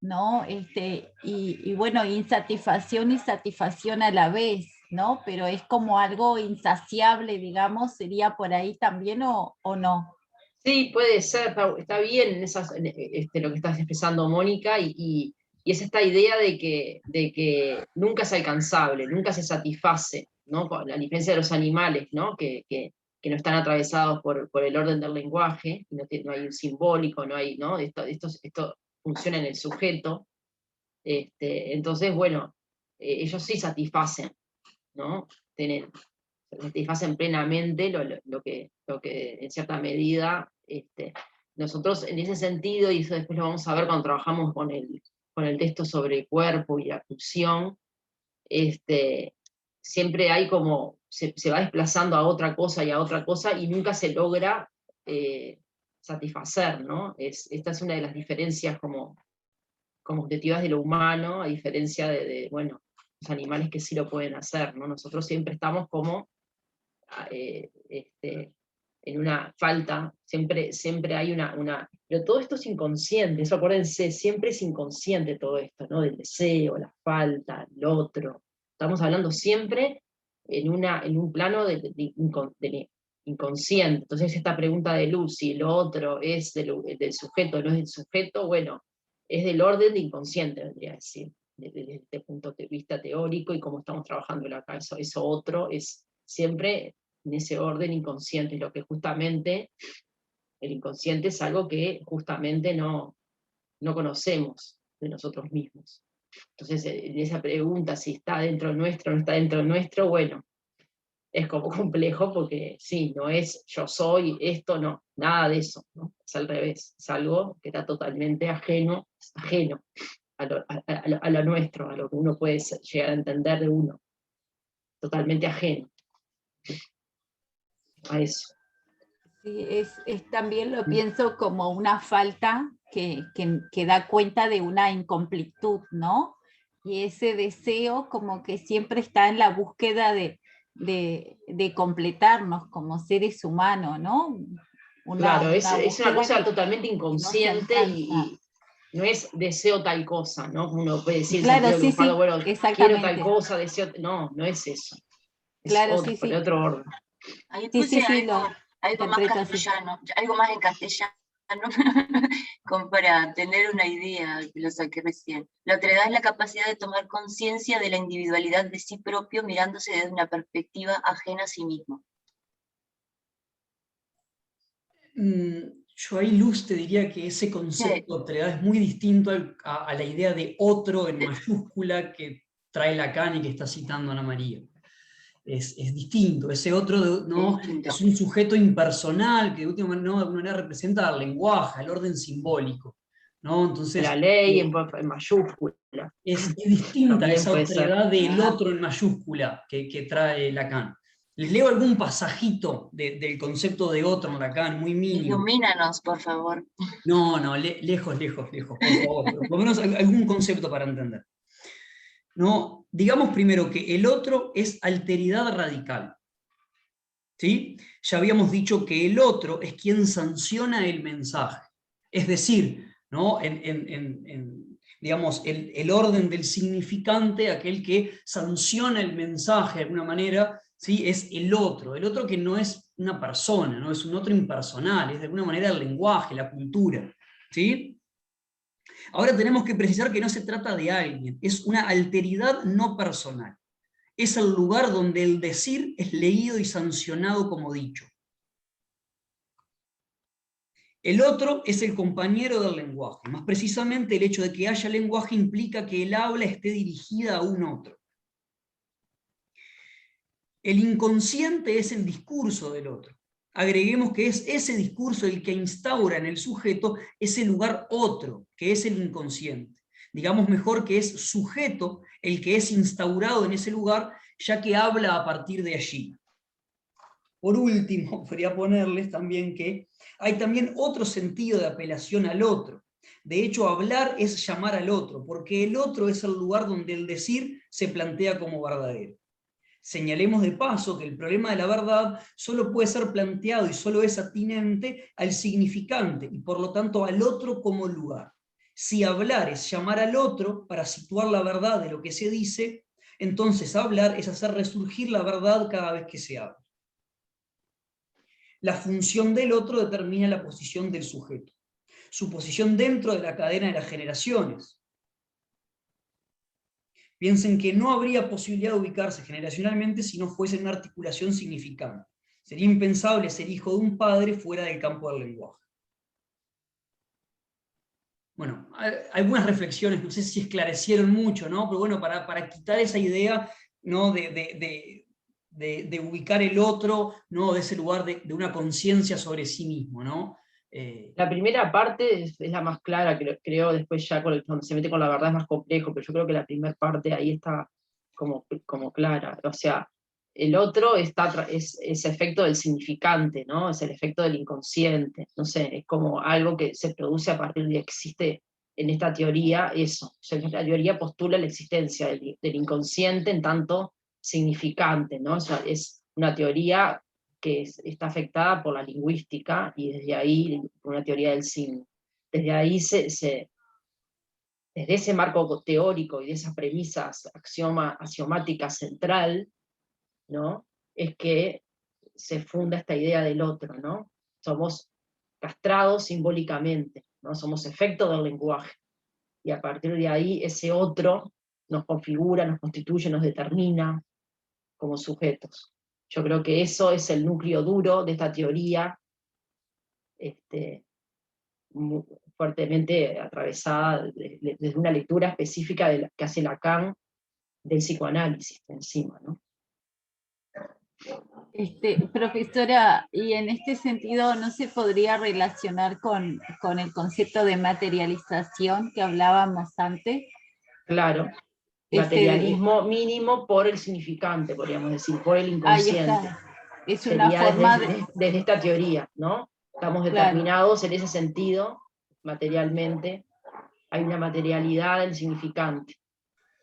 ¿no? Y bueno, insatisfacción y satisfacción a la vez, ¿no? Pero es como algo insaciable, digamos, ¿sería por ahí también o no? Sí, puede ser, está bien lo que estás expresando, Mónica, y es esta idea de que nunca es alcanzable, nunca se satisface, ¿no? La diferencia de los animales, ¿no? Que no están atravesados por el orden del lenguaje, no hay un simbólico, no hay, ¿no? Esto funciona en el sujeto. Entonces, bueno, ellos sí satisfacen, ¿no? Satisfacen plenamente lo que en cierta medida nosotros en ese sentido, y eso después lo vamos a ver cuando trabajamos con el texto sobre cuerpo y la pulsión, siempre hay como, se va desplazando a otra cosa y a otra cosa, y nunca se logra satisfacer, ¿no? Esta es una de las diferencias como objetivas de lo humano, a diferencia bueno, los animales que sí lo pueden hacer, ¿no? Nosotros siempre estamos como en una falta, siempre hay pero todo esto es inconsciente, eso acuérdense, siempre es inconsciente todo esto, ¿no? Del deseo, la falta, el otro. Estamos hablando siempre en un plano de inconsciente. Entonces esta pregunta de Luz, si lo otro es del sujeto o no es del sujeto, bueno, es del orden de inconsciente, vendría a decir, desde este punto de vista teórico y cómo estamos trabajando acá. Eso otro es siempre en ese orden inconsciente, lo que justamente el inconsciente es algo que justamente no conocemos de nosotros mismos. Entonces, en esa pregunta, si está dentro nuestro o no está dentro nuestro, bueno, es como complejo porque sí, no es yo soy esto, no, nada de eso, ¿no? Es al revés, es algo que está totalmente ajeno a lo nuestro, a lo que uno puede llegar a entender de uno, totalmente ajeno a eso. Sí, también lo pienso como una falta que da cuenta de una incompletud, ¿no? Y ese deseo como que siempre está en la búsqueda de completarnos como seres humanos, ¿no? Claro, es una cosa que totalmente inconsciente no y no es deseo tal cosa, ¿no? Uno puede decir, claro, sentido sí, bueno, quiero tal exactamente. cosa, deseo, no es eso. Es Claro, otro, por otro orden. Ahí Sí, puse algo más castellano, algo más en castellano, como para tener una idea, que lo saqué recién. La otredad es la capacidad de tomar conciencia de la individualidad de sí propio mirándose desde una perspectiva ajena a sí mismo. Yo ahí, Luz, te diría que ese concepto de otredad es muy distinto a la idea de otro en mayúscula que trae Lacan y que está citando Ana María. Es distinto, ese otro ¿no? Es un sujeto impersonal que de alguna manera representa al lenguaje, al orden simbólico, ¿no? Entonces, la ley en mayúscula. Es distinta También esa puede ser. otredad del otro en mayúscula que trae Lacan. Les leo algún pasajito del concepto de otro en Lacan, muy mínimo. Ilumínanos, por favor. No, lejos, por favor. Pero por lo menos algún concepto para entender. ¿No? Digamos primero que el otro es alteridad radical. ¿Sí? Ya habíamos dicho que el otro es quien sanciona el mensaje. Es decir, ¿no? Digamos, el orden del significante, aquel que sanciona el mensaje de alguna manera, ¿sí? Es el otro que no es una persona, ¿no? Es un otro impersonal, es de alguna manera el lenguaje, la cultura. ¿Sí? Ahora tenemos que precisar que no se trata de alguien, es una alteridad no personal. Es el lugar donde el decir es leído y sancionado como dicho. El otro es el compañero del lenguaje. Más precisamente, el hecho de que haya lenguaje implica que el habla esté dirigida a un otro. El inconsciente es el discurso del otro. Agreguemos que es ese discurso el que instaura en el sujeto ese lugar otro, que es el inconsciente. Digamos mejor que es sujeto el que es instaurado en ese lugar, ya que habla a partir de allí. Por último, podría ponerles también que hay también otro sentido de apelación al otro. De hecho, hablar es llamar al otro, porque el otro es el lugar donde el decir se plantea como verdadero. Señalemos de paso que el problema de la verdad solo puede ser planteado y solo es atinente al significante y por lo tanto al otro como lugar. Si hablar es llamar al otro para situar la verdad de lo que se dice, entonces hablar es hacer resurgir la verdad cada vez que se habla. La función del otro determina la posición del sujeto, su posición dentro de la cadena de las generaciones. Piensen que no habría posibilidad de ubicarse generacionalmente si no fuese una articulación significante. Sería impensable ser hijo de un padre fuera del campo del lenguaje. Bueno, algunas reflexiones, no sé si esclarecieron mucho, ¿no? Pero bueno, para quitar esa idea, ¿no? de ubicar el otro, ¿no? De ese lugar de una conciencia sobre sí mismo, ¿no? La primera parte es la más clara, creo, después ya cuando se mete con la verdad es más complejo, pero yo creo que la primera parte ahí está como clara. O sea, el otro es efecto del significante, ¿no? Es el efecto del inconsciente, no sé, es como algo que se produce a partir de que existe en esta teoría eso. O sea, la teoría postula la existencia del inconsciente en tanto significante, ¿no? O sea, es una teoría que está afectada por la lingüística y desde ahí, por una teoría del signo. Desde ahí desde ese marco teórico y de esa premisa axiomática central, ¿no? Es que se funda esta idea del otro, ¿no? Somos castrados simbólicamente, ¿no? Somos efecto del lenguaje. Y a partir de ahí ese otro nos configura, nos constituye, nos determina como sujetos. Yo creo que eso es el núcleo duro de esta teoría, muy fuertemente atravesada desde una lectura específica que hace Lacan del psicoanálisis encima, ¿no? Profesora, y en este sentido, ¿no se podría relacionar con el concepto de materialización que hablábamos antes? Claro, materialismo mínimo por el significante, podríamos decir, por el inconsciente. Ahí está. Es una Sería forma desde esta teoría, ¿no? Estamos determinados en ese sentido, materialmente, hay una materialidad del significante.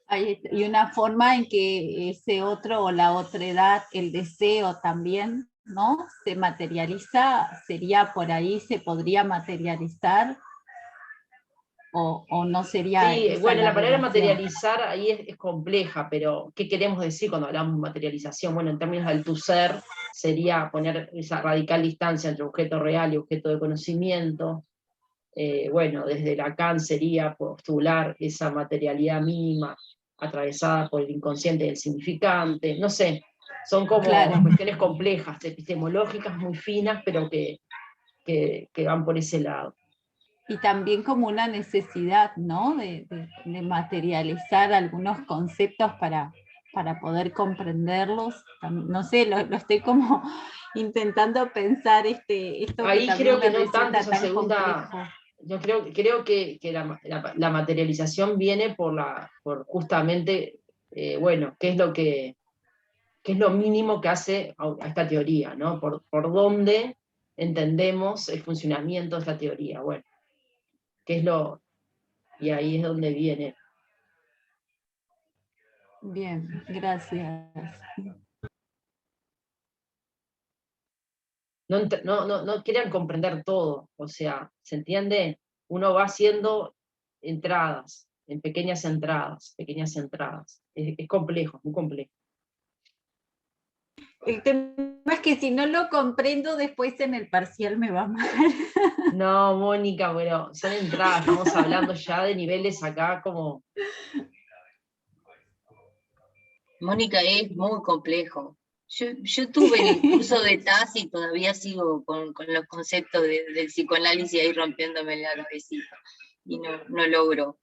Y una forma en que ese otro o la otredad, el deseo también, ¿no? Se materializa, sería por ahí, se podría materializar, o no sería. Sí, bueno, la palabra relación. materializar ahí es compleja, pero ¿qué queremos decir cuando hablamos de materialización? Bueno, en términos del tu ser, sería poner esa radical distancia entre objeto real y objeto de conocimiento. Bueno, desde Lacan sería postular esa materialidad mínima atravesada por el inconsciente del significante, no sé, son como cuestiones complejas, epistemológicas muy finas, pero que van por ese lado. Y también como una necesidad, ¿no? De materializar algunos conceptos para poder comprenderlos. No sé, lo estoy como intentando pensar esto ahí que creo que me no tanto resulta esa tan segunda. complejo. Yo creo que la materialización viene por justamente, bueno, qué es lo mínimo que hace a esta teoría, ¿no? Por dónde entendemos el funcionamiento de esta teoría, bueno, y ahí es donde viene. Bien, gracias. No quieran comprender todo, o sea, ¿se entiende? Uno va haciendo entradas, en pequeñas entradas. Es complejo, muy complejo. El tema es que si no lo comprendo, después en el parcial me va mal. No, Mónica, bueno, son entradas, estamos hablando ya de niveles acá como... Mónica, es muy complejo. Yo tuve el curso de TAS y todavía sigo con los conceptos del psicoanálisis ahí rompiéndome la cabecita. Y no logro.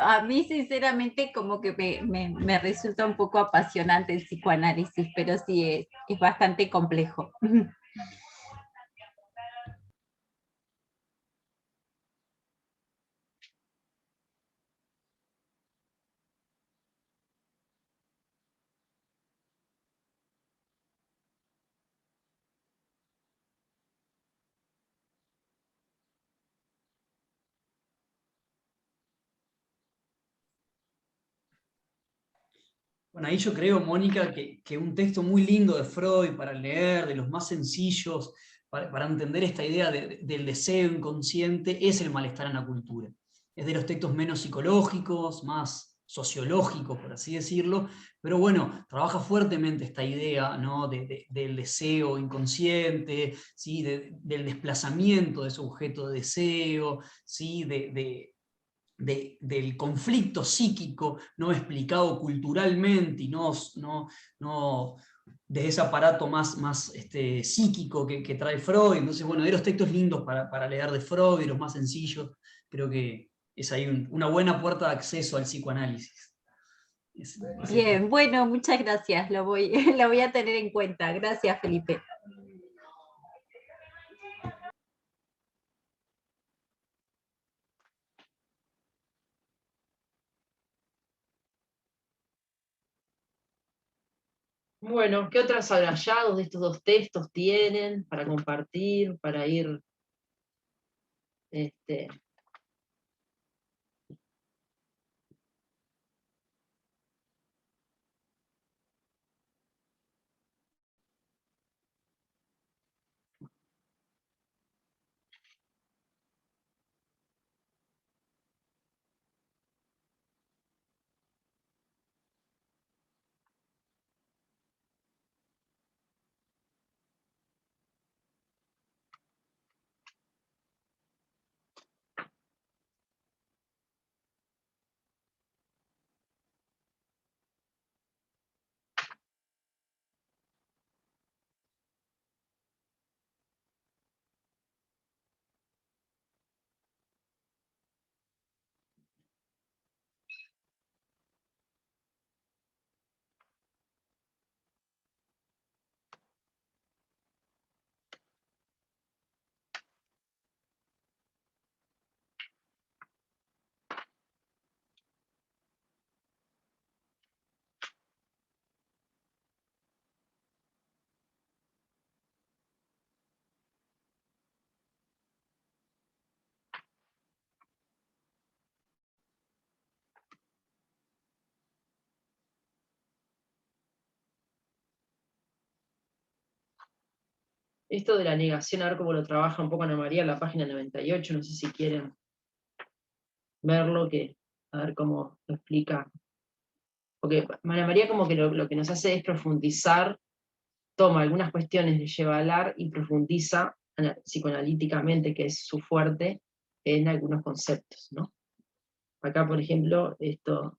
A mí sinceramente como que me resulta un poco apasionante el psicoanálisis, pero sí es bastante complejo. Bueno, ahí yo creo, Mónica, que un texto muy lindo de Freud para leer, de los más sencillos, para entender esta idea del deseo inconsciente, es El malestar en la cultura. Es de los textos menos psicológicos, más sociológicos, por así decirlo, pero bueno, trabaja fuertemente esta idea, ¿no? Del deseo inconsciente, ¿sí? Del desplazamiento de ese objeto de deseo, ¿sí? Del conflicto psíquico no explicado culturalmente y no de ese aparato más psíquico que trae Freud. Entonces, bueno, de los textos lindos para leer de Freud, de los más sencillos, creo que es ahí una buena puerta de acceso al psicoanálisis. Bien, bueno, muchas gracias, lo voy a tener en cuenta. Gracias, Felipe. Bueno, ¿qué otros hallados de estos dos textos tienen para compartir, para ir esto de la negación, a ver cómo lo trabaja un poco Ana María en la página 98, no sé si quieren verlo, a ver cómo lo explica. Porque Ana María como que lo que nos hace es profundizar, toma algunas cuestiones de Yevalar y profundiza psicoanalíticamente, que es su fuerte, en algunos conceptos, ¿no? Acá, por ejemplo, esto,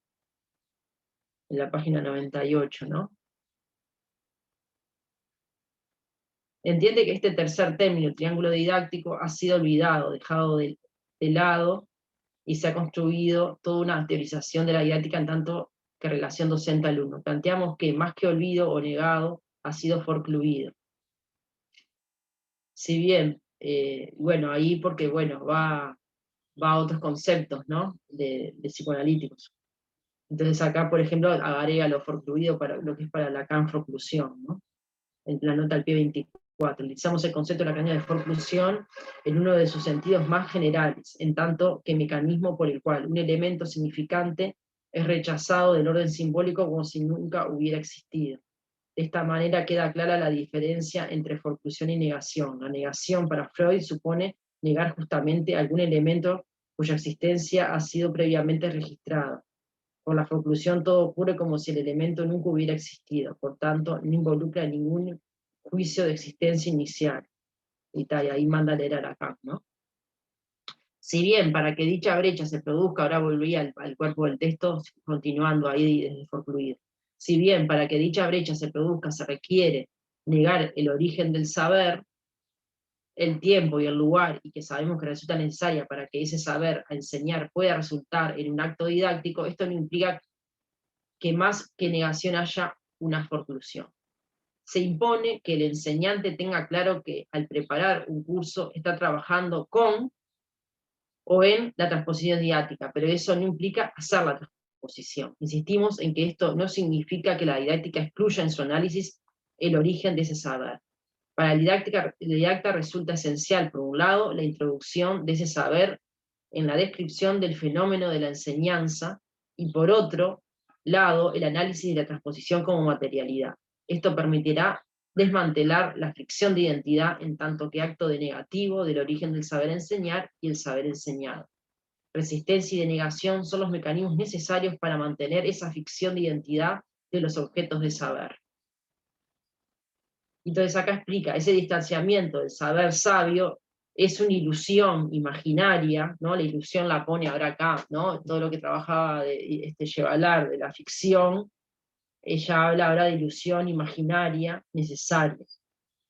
en la página 98, ¿no? Entiende que este tercer término, triángulo didáctico, ha sido olvidado, dejado de lado, y se ha construido toda una teorización de la didáctica en tanto que relación docente-alumno. Planteamos que, más que olvido o negado, ha sido forcluido. Si bien, bueno, ahí porque, bueno, va a otros conceptos, ¿no? De psicoanalíticos. Entonces acá, por ejemplo, agrega lo forcluido para lo que es para Lacan forclusión, ¿no? En la nota al pie 24. Utilizamos el concepto de Lacaniano de forclusión en uno de sus sentidos más generales, en tanto que mecanismo por el cual un elemento significante es rechazado del orden simbólico como si nunca hubiera existido. De esta manera queda clara la diferencia entre forclusión y negación. La negación para Freud supone negar justamente algún elemento cuya existencia ha sido previamente registrada. Por la forclusión todo ocurre como si el elemento nunca hubiera existido, por tanto no involucra ningún juicio de existencia inicial. Y tal, y ahí manda a leer a Lacan, ¿no? Si bien para que dicha brecha se produzca, ahora volví al cuerpo del texto, continuando ahí desde forcluido. Si bien para que dicha brecha se produzca se requiere negar el origen del saber, el tiempo y el lugar, y que sabemos que resulta necesaria para que ese saber a enseñar pueda resultar en un acto didáctico, esto no implica que más que negación haya una forclusión. Se impone que el enseñante tenga claro que al preparar un curso está trabajando con o en la transposición didáctica, pero eso no implica hacer la transposición. Insistimos en que esto no significa que la didáctica excluya en su análisis el origen de ese saber. Para el didacta resulta esencial, por un lado, la introducción de ese saber en la descripción del fenómeno de la enseñanza, y por otro lado, el análisis de la transposición como materialidad. Esto permitirá desmantelar la fricción de identidad en tanto que acto de negativo del origen del saber enseñar y el saber enseñado. Resistencia y denegación son los mecanismos necesarios para mantener esa ficción de identidad de los objetos de saber. Entonces acá explica, ese distanciamiento del saber sabio es una ilusión imaginaria, ¿no? La ilusión la pone ahora acá, ¿no? Todo lo que trabajaba de Yevalar, de la ficción, ella habla ahora de ilusión imaginaria necesaria,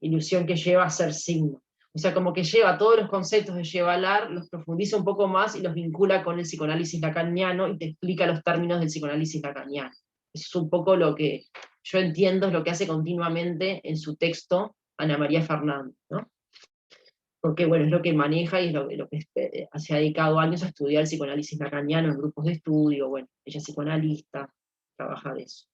ilusión que lleva a ser signo. O sea, como que lleva todos los conceptos de Yevalar, los profundiza un poco más y los vincula con el psicoanálisis lacaniano y te explica los términos del psicoanálisis lacaniano. Eso es un poco lo que yo entiendo, es lo que hace continuamente en su texto Ana María Fernández, ¿no? Porque bueno, es lo que maneja y es lo que se ha dedicado años a estudiar el psicoanálisis lacaniano en grupos de estudio, bueno, ella es psicoanalista, trabaja de eso.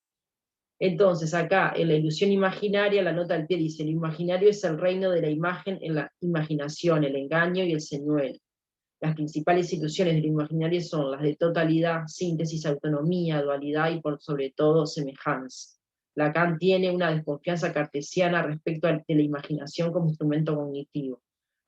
Entonces, acá, en la ilusión imaginaria, la nota al pie dice, lo imaginario es el reino de la imagen en la imaginación, el engaño y el señuelo. Las principales ilusiones del imaginario son las de totalidad, síntesis, autonomía, dualidad y por sobre todo semejanza. Lacan tiene una desconfianza cartesiana respecto de la imaginación como instrumento cognitivo.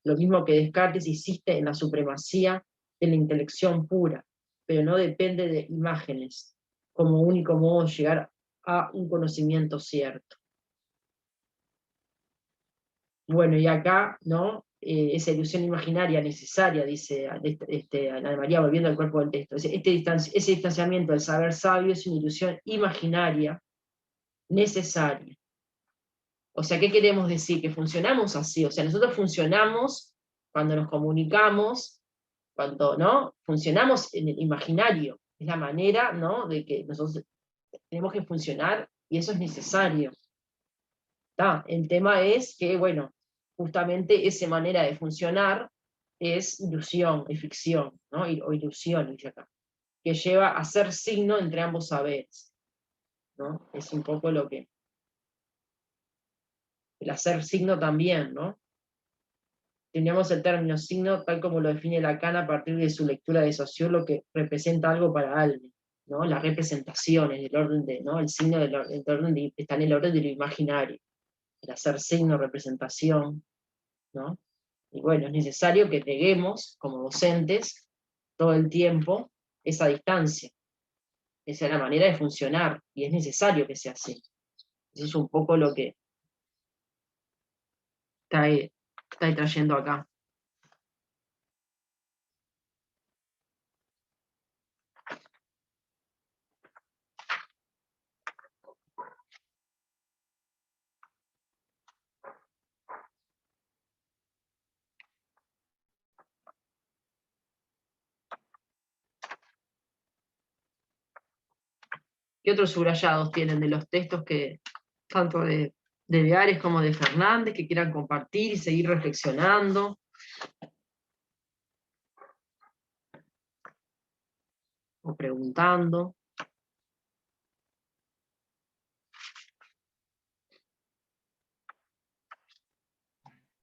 Lo mismo que Descartes insiste en la supremacía de la intelección pura, pero no depende de imágenes, como único modo de llegar a un conocimiento cierto. Bueno, y acá, ¿no? Esa ilusión imaginaria necesaria, dice Ana María, volviendo al cuerpo del texto. Ese distanciamiento del saber sabio es una ilusión imaginaria necesaria. O sea, ¿qué queremos decir? Que funcionamos así. O sea, nosotros funcionamos cuando nos comunicamos, cuando, ¿no? Funcionamos en el imaginario. Es la manera, ¿no? De que nosotros tenemos que funcionar y eso es necesario. El tema es que, bueno, justamente esa manera de funcionar es ilusión, es ficción, ¿no? O ilusión, dice acá, que lleva a ser signo entre ambos saberes, ¿no? Es un poco lo que... El hacer signo también, ¿no? Tenemos el término signo tal como lo define Lacan a partir de su lectura de Saussure, lo que representa algo para alguien, ¿no? La representación, en el orden de, ¿no? El signo está en el orden de lo imaginario, el hacer signo, representación, ¿no? Y bueno, es necesario que peguemos como docentes todo el tiempo esa distancia. Esa es la manera de funcionar y es necesario que sea así. Eso es un poco lo que está ahí trayendo acá. ¿Qué otros subrayados tienen de los textos que, tanto de Beares como de Fernández, que quieran compartir y seguir reflexionando o preguntando?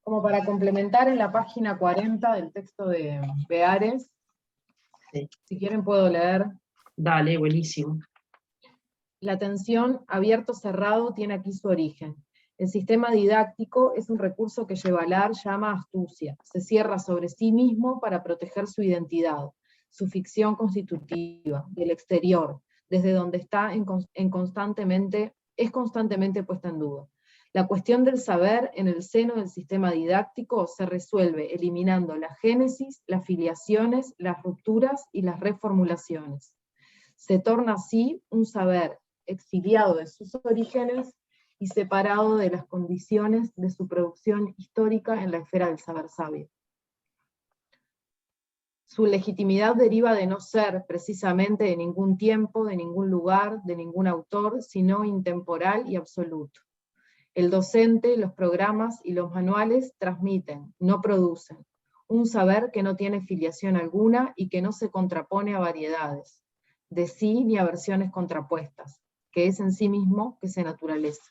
Como para complementar en la página 40 del texto de Beares, Sí. si quieren puedo leer. Dale, buenísimo. La tensión abierto-cerrado tiene aquí su origen. El sistema didáctico es un recurso que Yevalar llama astucia. Se cierra sobre sí mismo para proteger su identidad, su ficción constitutiva, del exterior, desde donde está es constantemente puesta en duda. La cuestión del saber en el seno del sistema didáctico se resuelve eliminando la génesis, las filiaciones, las rupturas y las reformulaciones. Se torna así un saber exiliado de sus orígenes y separado de las condiciones de su producción histórica en la esfera del saber sabio. Su legitimidad deriva de no ser precisamente de ningún tiempo, de ningún lugar, de ningún autor, sino intemporal y absoluto. El docente, los programas y los manuales transmiten, no producen, un saber que no tiene filiación alguna y que no se contrapone a variedades, de sí ni a versiones contrapuestas, que es en sí mismo que se naturaliza.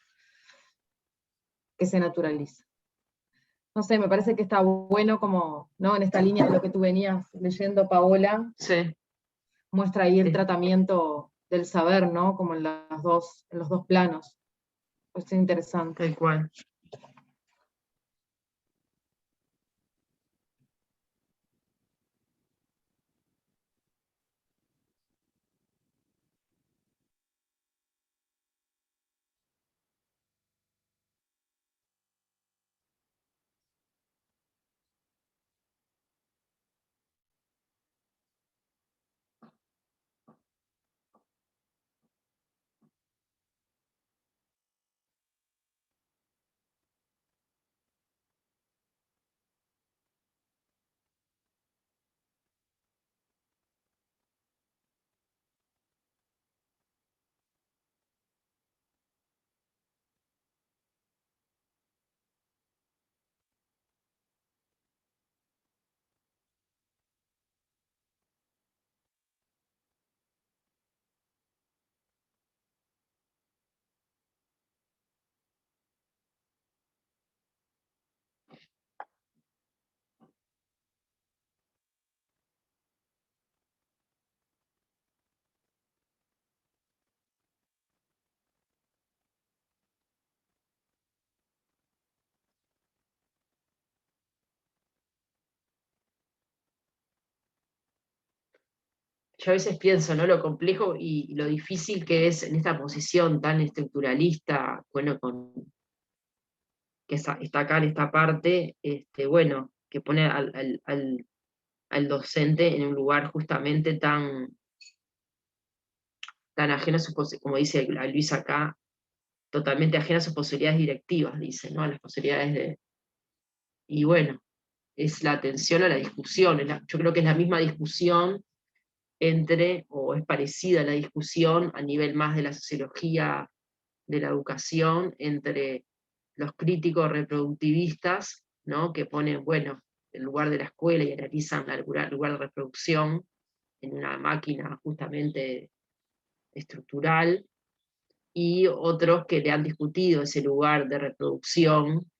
No sé, me parece que está bueno como, ¿no? En esta línea de lo que tú venías leyendo, Paola, Sí. muestra ahí el Sí. tratamiento del saber, ¿no? Como en los dos planos. Es interesante. Tal cual. yo a veces pienso, ¿no? Lo complejo y lo difícil que es en esta posición tan estructuralista, bueno, que está acá en esta parte, bueno, que pone al docente en un lugar justamente tan ajeno a sus como dice Luis acá, totalmente ajeno a sus posibilidades directivas, dice, ¿no? A las posibilidades de... Y bueno, es la atención a la discusión, yo creo que es la misma discusión o es parecida a la discusión a nivel más de la sociología de la educación, entre los críticos reproductivistas, ¿no? Que ponen, bueno, el lugar de la escuela y analizan el lugar de reproducción en una máquina justamente estructural, y otros que le han discutido ese lugar de reproducción,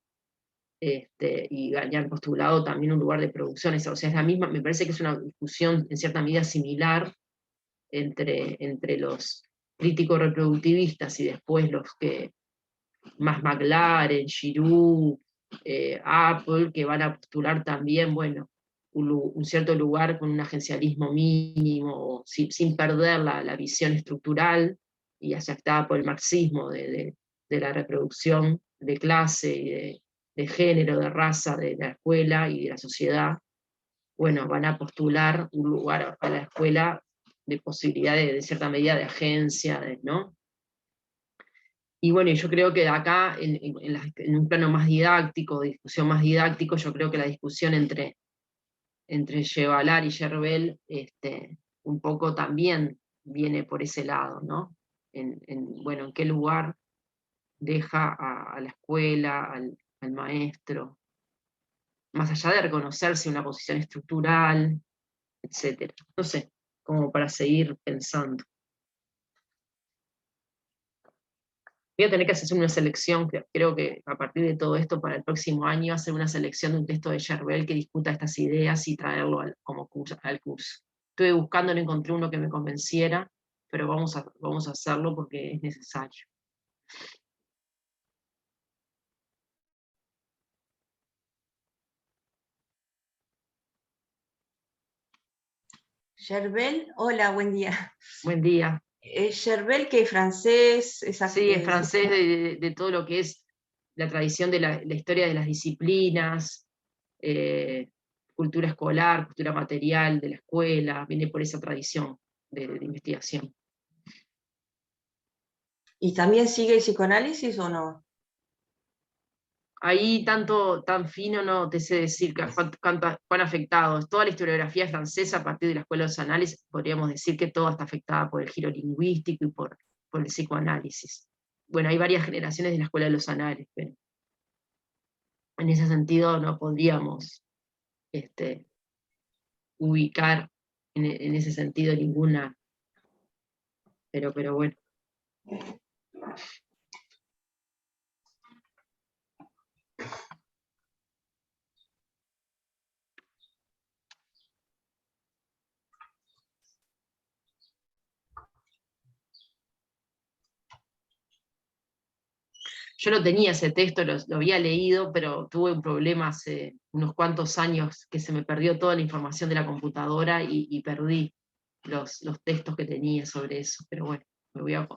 y le han postulado también un lugar de producción. O sea, es la misma, me parece que es una discusión en cierta medida similar entre los críticos reproductivistas y después los que, más McLaren, Giroux, Apple, que van a postular también, bueno, un cierto lugar con un agencialismo mínimo, sin perder la visión estructural y aceptada por el marxismo de la reproducción de clase y de género, de raza, de la escuela y de la sociedad. Bueno, van a postular un lugar a la escuela de posibilidad de cierta medida de agencia, ¿no? Y bueno, yo creo que acá, en un plano más didáctico, de discusión más didáctico, yo creo que la discusión entre Yevalar y Yerbel, un poco también viene por ese lado, ¿no? Bueno, en qué lugar deja a la escuela, al maestro, más allá de reconocerse una posición estructural, etcétera. No sé, como para seguir pensando. Voy a tener que hacer una selección, creo que a partir de todo esto para el próximo año, hacer una selección de un texto de Yerbel que discuta estas ideas y traerlo como curso, al curso. Estuve buscando, no encontré uno que me convenciera, pero vamos a hacerlo porque es necesario. Yerbel, hola, buen día. Buen día. Yerbel, que es francés, Sí, es francés de todo lo que es la tradición de la historia de las disciplinas, cultura escolar, cultura material de la escuela, viene por esa tradición de investigación. ¿Y también sigue el psicoanálisis o no? Ahí tan fino no te sé decir cuán afectado. Toda la historiografía francesa, a partir de la escuela de los análisis, podríamos decir que toda está afectada por el giro lingüístico y por el psicoanálisis. Bueno, hay varias generaciones de la escuela de los análisis, pero en ese sentido no podríamos ubicar en ese sentido ninguna, pero bueno. Yo no tenía ese texto, lo había leído, pero tuve un problema hace unos cuantos años que se me perdió toda la información de la computadora y perdí los textos que tenía sobre eso, pero bueno, me voy a...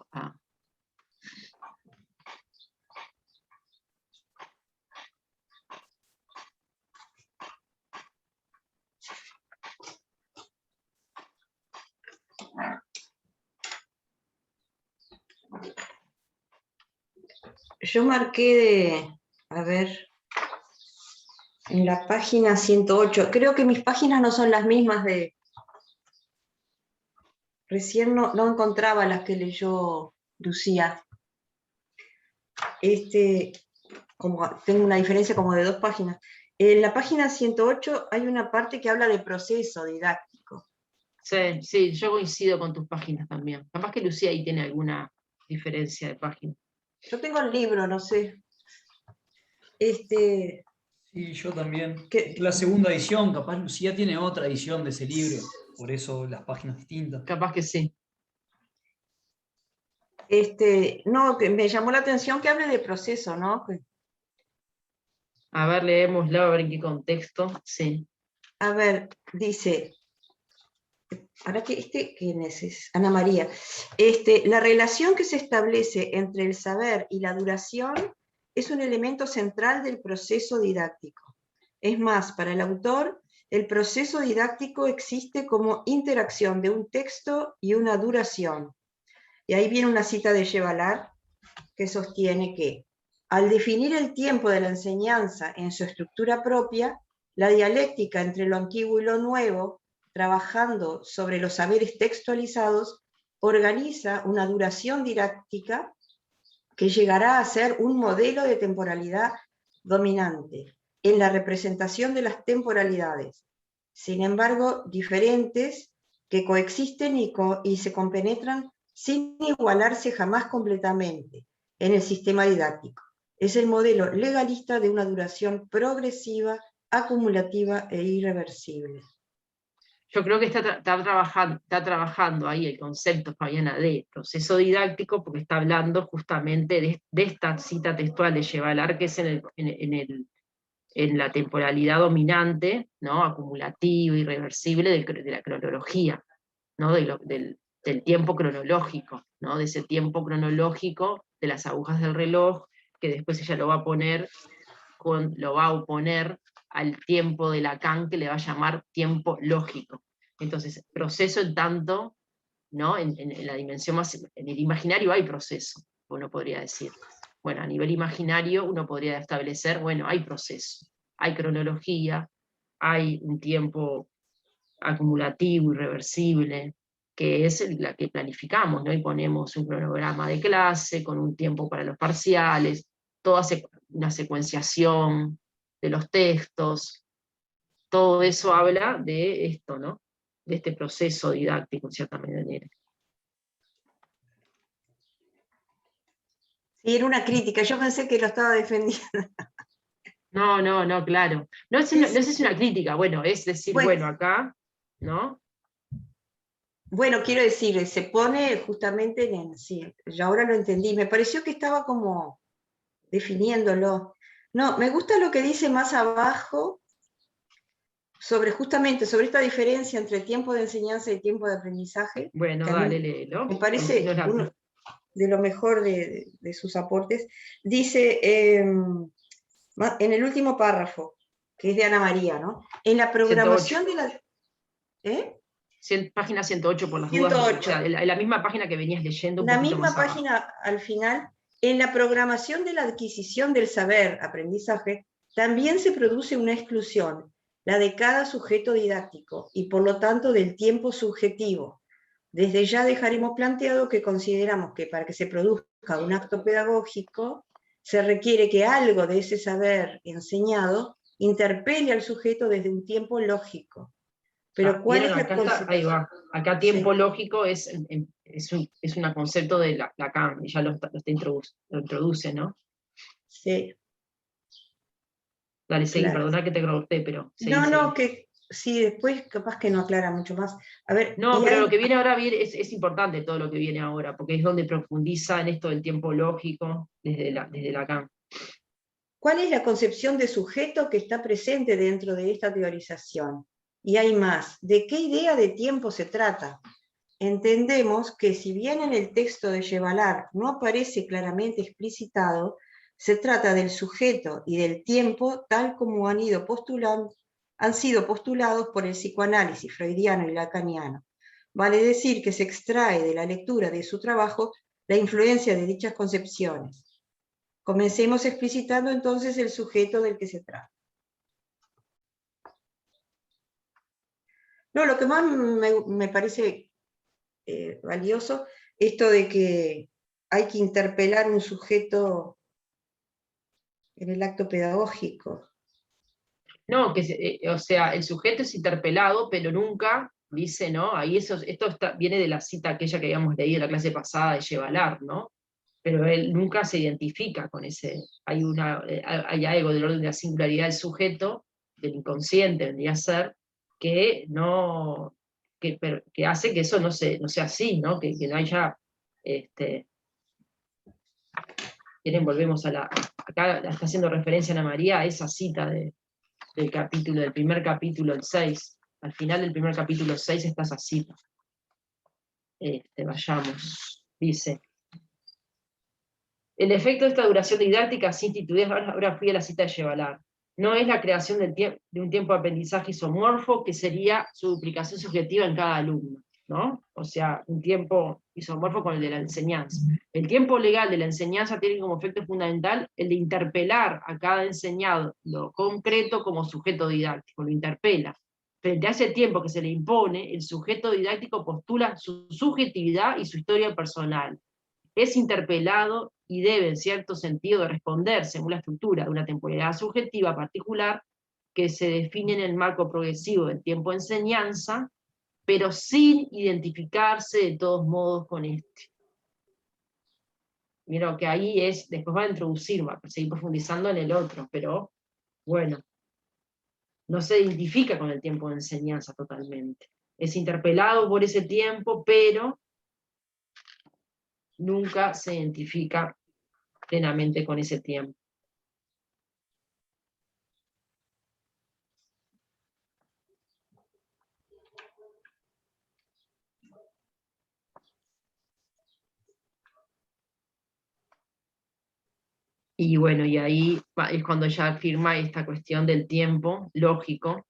Yo marqué a ver, en la página 108, creo que mis páginas no son las mismas recién no encontraba las que leyó Lucía. Como tengo una diferencia como de 2 páginas. En la página 108 hay una parte que habla de proceso didáctico. Sí, yo coincido con tus páginas también. Capaz que Lucía ahí tiene alguna diferencia de página. Yo tengo el libro, no sé. Sí, yo también. La segunda edición, capaz Lucía tiene otra edición de ese libro, por eso las páginas distintas. Capaz que sí. No, que me llamó la atención que hable de proceso, ¿no? A ver, leémoslo, a ver en qué contexto. Sí. A ver, dice, ahora que ¿quién es? Ana María. La relación que se establece entre el saber y la duración es un elemento central del proceso didáctico. Es más, para el autor, el proceso didáctico existe como interacción de un texto y una duración. Y ahí viene una cita de Chevalard que sostiene que, al definir el tiempo de la enseñanza en su estructura propia, la dialéctica entre lo antiguo y lo nuevo, trabajando sobre los saberes textualizados, organiza una duración didáctica que llegará a ser un modelo de temporalidad dominante en la representación de las temporalidades, sin embargo diferentes, que coexisten y se compenetran sin igualarse jamás completamente en el sistema didáctico. Es el modelo legalista de una duración progresiva, acumulativa e irreversible. Yo creo que está trabajando ahí el concepto, Fabiana, de proceso didáctico, porque está hablando justamente de esta cita textual de Chevalard, que es en la temporalidad dominante, ¿no? Acumulativa, irreversible de la cronología, ¿no? Del tiempo cronológico, ¿no? De ese tiempo cronológico de las agujas del reloj, que después ella lo va a oponer al tiempo de Lacan, que le va a llamar tiempo lógico. Entonces, proceso en tanto, ¿no? En la dimensión más, en el imaginario hay proceso, uno podría decir. Bueno, a nivel imaginario uno podría establecer, bueno, hay proceso, hay cronología, hay un tiempo acumulativo, irreversible, que es la que planificamos, ¿no? Y ponemos un cronograma de clase con un tiempo para los parciales, toda una secuenciación de los textos, todo eso habla de esto, ¿no? De este proceso didáctico, en cierta manera. Sí, era una crítica, yo pensé que lo estaba defendiendo. No, claro. No es una crítica, bueno, es decir, bueno, acá, ¿no? Bueno, quiero decir, se pone justamente sí, yo ahora lo entendí, me pareció que estaba como definiéndolo. No, me gusta lo que dice más abajo, justamente sobre esta diferencia entre tiempo de enseñanza y tiempo de aprendizaje. Bueno, dale, léelo. Me parece uno de lo mejor de sus aportes. Dice, en el último párrafo, que es de Ana María, ¿no? En la programación 108. de la... Página 108 por las 108. dudas. O sea, en la misma página que venías leyendo. La misma página al final, en la programación de la adquisición del saber, aprendizaje, también se produce una exclusión, la de cada sujeto didáctico, y por lo tanto del tiempo subjetivo. Desde ya dejaremos planteado que consideramos que para que se produzca un acto pedagógico, se requiere que algo de ese saber enseñado interpele al sujeto desde un tiempo lógico. Pero ¿cuál es la concepción? Ahí va. Acá tiempo lógico es un concepto de Lacan, y ya lo introduce, ¿no? Sí. Dale, seguí, Claro. perdona que te corté, pero seguí. Que sí, después capaz que no aclara mucho más. A ver, no, pero lo que viene ahora es importante todo lo que viene ahora, porque es donde profundiza en esto del tiempo lógico desde Lacan. ¿Cuál es la concepción de sujeto que está presente dentro de esta teorización? Y hay más. ¿De qué idea de tiempo se trata? Entendemos que si bien en el texto de Chevalard no aparece claramente explicitado, se trata del sujeto y del tiempo tal como han sido postulados por el psicoanálisis freudiano y lacaniano. Vale decir que se extrae de la lectura de su trabajo la influencia de dichas concepciones. Comencemos explicitando entonces el sujeto del que se trata. No, lo que más me parece valioso, esto de que hay que interpelar un sujeto en el acto pedagógico. No, o sea, el sujeto es interpelado, pero nunca dice, ¿no? Ahí esto viene de la cita aquella que habíamos leído en la clase pasada de Chevalard, ¿no? Pero él nunca se identifica con ese, hay algo del orden de la singularidad del sujeto, del inconsciente vendría a ser, que hace que eso no sea así, ¿no? Que no haya, volvemos acá está haciendo referencia Ana María a esa cita del primer capítulo, el 6, al final del primer capítulo 6 está esa cita. Vayamos, dice: el efecto de esta duración didáctica así instituida, ahora fui a la cita de Yevalar, no es la creación de un tiempo de aprendizaje isomorfo, que sería su duplicación subjetiva en cada alumno, ¿no? O sea, un tiempo isomorfo con el de la enseñanza. El tiempo legal de la enseñanza tiene como efecto fundamental el de interpelar a cada enseñado lo concreto como sujeto didáctico, lo interpela. Frente a ese tiempo que se le impone, el sujeto didáctico postula su subjetividad y su historia personal. Es interpelado y debe, en cierto sentido, de responder según la estructura de una temporalidad subjetiva particular que se define en el marco progresivo del tiempo de enseñanza, pero sin identificarse de todos modos con este. Mira, que ahí es, después va a introducir, va a seguir profundizando en el otro, pero bueno, no se identifica con el tiempo de enseñanza totalmente. Es interpelado por ese tiempo, pero nunca se identifica plenamente con ese tiempo. Y bueno, y ahí es cuando ya afirma esta cuestión del tiempo lógico.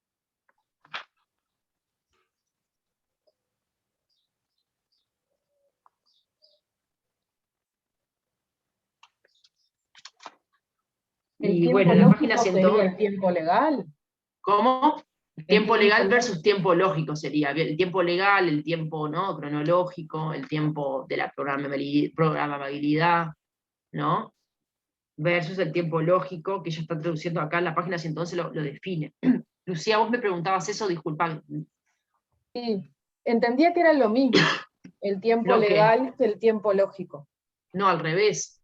Y bueno, en la página 111. ¿El tiempo legal? ¿Cómo? Tiempo legal versus tiempo lógico sería. El tiempo legal, el tiempo, ¿no?, cronológico, el tiempo de la programabilidad, ¿no? Versus el tiempo lógico, que ya está traduciendo acá en la página 111, lo define. Lucía, vos me preguntabas eso, disculpá. Sí, entendía que era lo mismo, el tiempo legal que el tiempo lógico. No, al revés.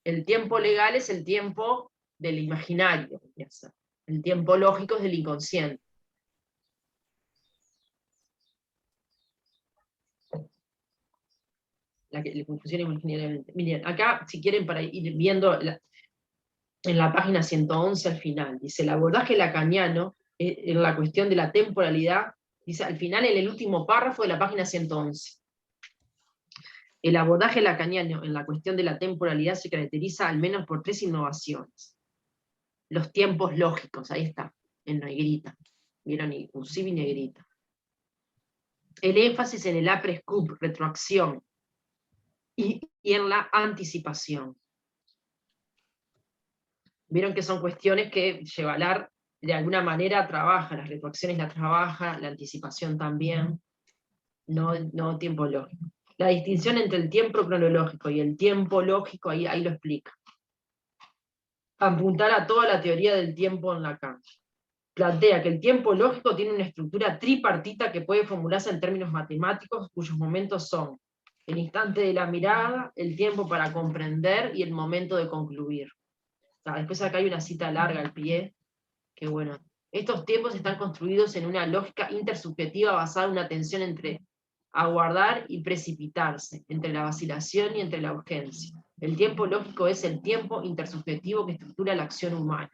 El tiempo legal es el tiempo del imaginario, el tiempo lógico es del inconsciente. La confusión imaginaria. Miren, acá, si quieren, para ir viendo en la página 111 al final, dice: el abordaje lacaniano en la cuestión de la temporalidad, dice al final en el último párrafo de la página 111. El abordaje lacaniano en la cuestión de la temporalidad se caracteriza al menos por 3 innovaciones. Los tiempos lógicos, ahí está, en negrita. ¿Vieron? Inclusive y negrita. El énfasis en el après-coup, retroacción, y en la anticipación. Vieron que son cuestiones que Yevalar de alguna manera trabaja, las retroacciones las trabaja, la anticipación también, no tiempo lógico. La distinción entre el tiempo cronológico y el tiempo lógico, ahí lo explica. Apuntar a toda la teoría del tiempo en Lacan. Plantea que el tiempo lógico tiene una estructura tripartita que puede formularse en términos matemáticos, cuyos momentos son el instante de la mirada, el tiempo para comprender y el momento de concluir. O sea, después acá hay una cita larga al pie, que bueno, estos tiempos están construidos en una lógica intersubjetiva basada en una tensión entre aguardar y precipitarse, entre la vacilación y entre la urgencia. El tiempo lógico es el tiempo intersubjetivo que estructura la acción humana.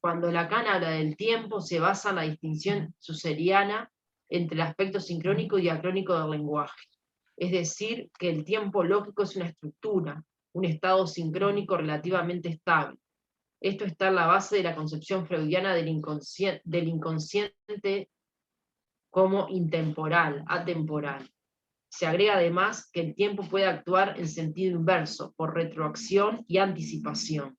Cuando Lacan habla del tiempo, se basa en la distinción susseriana entre el aspecto sincrónico y diacrónico del lenguaje. Es decir, que el tiempo lógico es una estructura, un estado sincrónico relativamente estable. Esto está en la base de la concepción freudiana del inconsciente como intemporal, atemporal. Se agrega además que el tiempo puede actuar en sentido inverso, por retroacción y anticipación.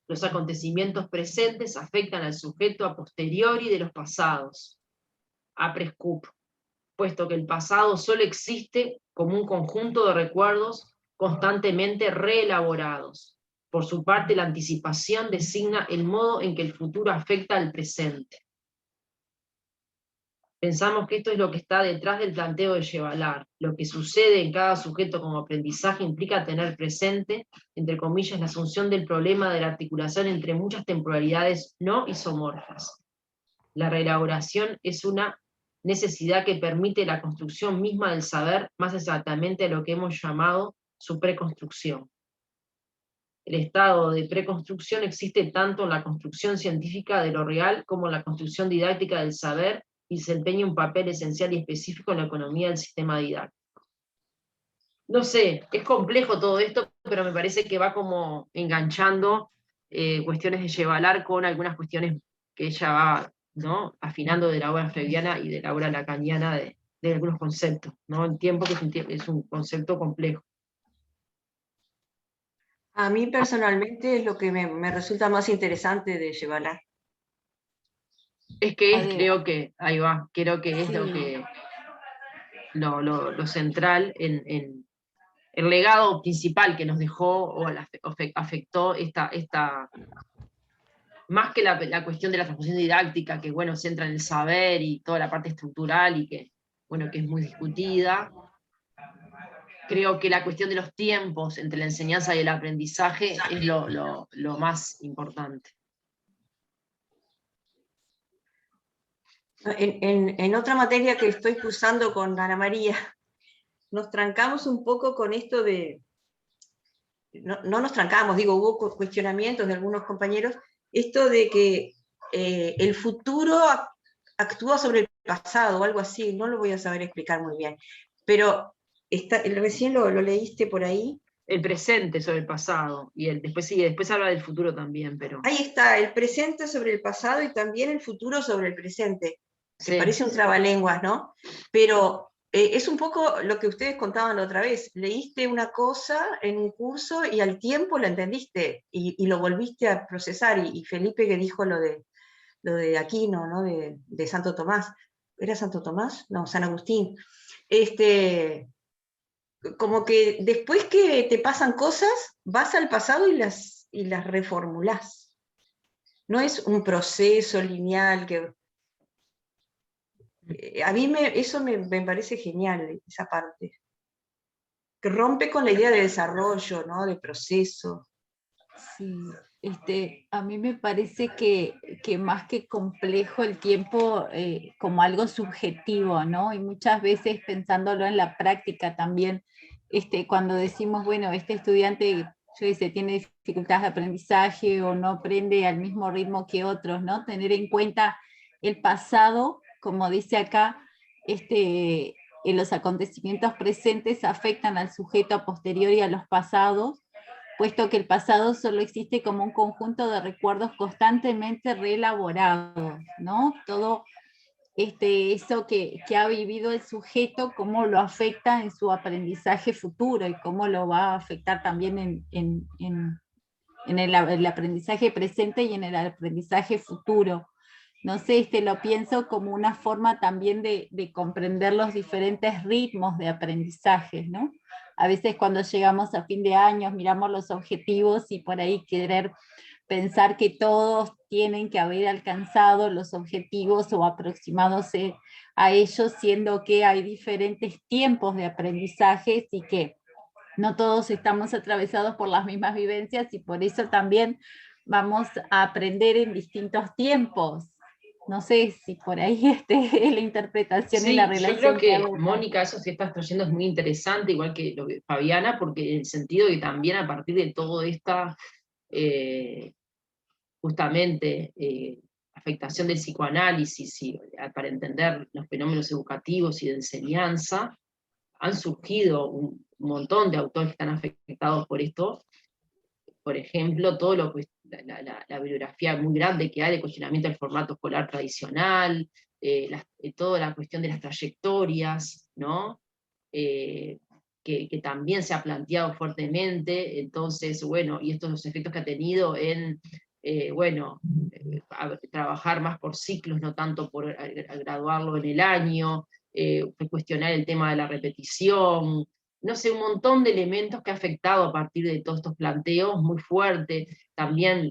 Los acontecimientos presentes afectan al sujeto a posteriori de los pasados, après-coup, puesto que el pasado solo existe como un conjunto de recuerdos constantemente reelaborados. Por su parte, la anticipación designa el modo en que el futuro afecta al presente. Pensamos que esto es lo que está detrás del planteo de Yevalar. Lo que sucede en cada sujeto como aprendizaje implica tener presente, entre comillas, la asunción del problema de la articulación entre muchas temporalidades no isomorfas. La reelaboración es una necesidad que permite la construcción misma del saber, más exactamente a lo que hemos llamado su preconstrucción. el estado de preconstrucción existe tanto en la construcción científica de lo real como en la construcción didáctica del saber y desempeña un papel esencial y específico en la economía del sistema didáctico. No sé, es complejo todo esto, pero me parece que va como enganchando cuestiones de Yevalar con algunas cuestiones que ella va, ¿no?, afinando de la obra freudiana y de la obra lacaniana de algunos conceptos, ¿no? El tiempo, que es un concepto complejo. A mí personalmente es lo que me resulta más interesante de Yevalar. Es que creo que, ahí va, creo que es Sí. lo central en el legado principal que nos dejó o afectó más que la cuestión de la transposición didáctica, que bueno, se entra en el saber y toda la parte estructural y que, bueno, que es muy discutida. Creo que la cuestión de los tiempos entre la enseñanza y el aprendizaje es lo más importante. En otra materia que estoy cursando con Ana María, nos trancamos un poco con esto de, no nos trancamos, digo, hubo cuestionamientos de algunos compañeros, esto de que el futuro actúa sobre el pasado, o algo así, no lo voy a saber explicar muy bien, pero recién lo leíste por ahí. El presente sobre el pasado, y después habla del futuro también, pero... Ahí está, el presente sobre el pasado y también el futuro sobre el presente. Sí. Que parece un trabalenguas, ¿no? Pero es un poco lo que ustedes contaban la otra vez. Leíste una cosa en un curso y al tiempo la entendiste y lo volviste a procesar. Y Felipe que dijo lo de Aquino, ¿no? De Santo Tomás. ¿Era Santo Tomás? No, San Agustín. Como que después que te pasan cosas, vas al pasado y las reformulás. No es un proceso lineal que... A mí eso me parece genial, esa parte. Que rompe con la idea de desarrollo, ¿no? De proceso. Sí, a mí me parece que más que complejo el tiempo como algo subjetivo, ¿no? Y muchas veces pensándolo en la práctica también, cuando decimos, bueno, este estudiante, yo dice, tiene dificultades de aprendizaje o no aprende al mismo ritmo que otros, ¿no? Tener en cuenta el pasado, como dice acá, los acontecimientos presentes afectan al sujeto a posteriori a los pasados, puesto que el pasado solo existe como un conjunto de recuerdos constantemente reelaborados, ¿no? Todo eso que ha vivido el sujeto, cómo lo afecta en su aprendizaje futuro y cómo lo va a afectar también en el aprendizaje presente y en el aprendizaje futuro. No sé, lo pienso como una forma también de comprender los diferentes ritmos de aprendizaje, ¿no? A veces cuando llegamos a fin de año miramos los objetivos y por ahí querer pensar que todos tienen que haber alcanzado los objetivos o aproximándose a ellos, siendo que hay diferentes tiempos de aprendizaje y que no todos estamos atravesados por las mismas vivencias y por eso también vamos a aprender en distintos tiempos. No sé si por ahí es la interpretación y la relación. Yo creo que Mónica, eso que estás trayendo es muy interesante, igual que lo que Fabiana, porque en el sentido que también a partir de toda esta justamente afectación del psicoanálisis y para entender los fenómenos educativos y de enseñanza, han surgido un montón de autores que están afectados por esto. Por ejemplo, todo la bibliografía muy grande que hay de cuestionamiento del formato escolar tradicional, toda la cuestión de las trayectorias, ¿no? Que también se ha planteado fuertemente. Entonces, bueno, y estos los efectos que ha tenido en, trabajar más por ciclos, no tanto por graduarlo en el año, cuestionar el tema de la repetición, no sé, un montón de elementos que ha afectado a partir de todos estos planteos muy fuertes. También,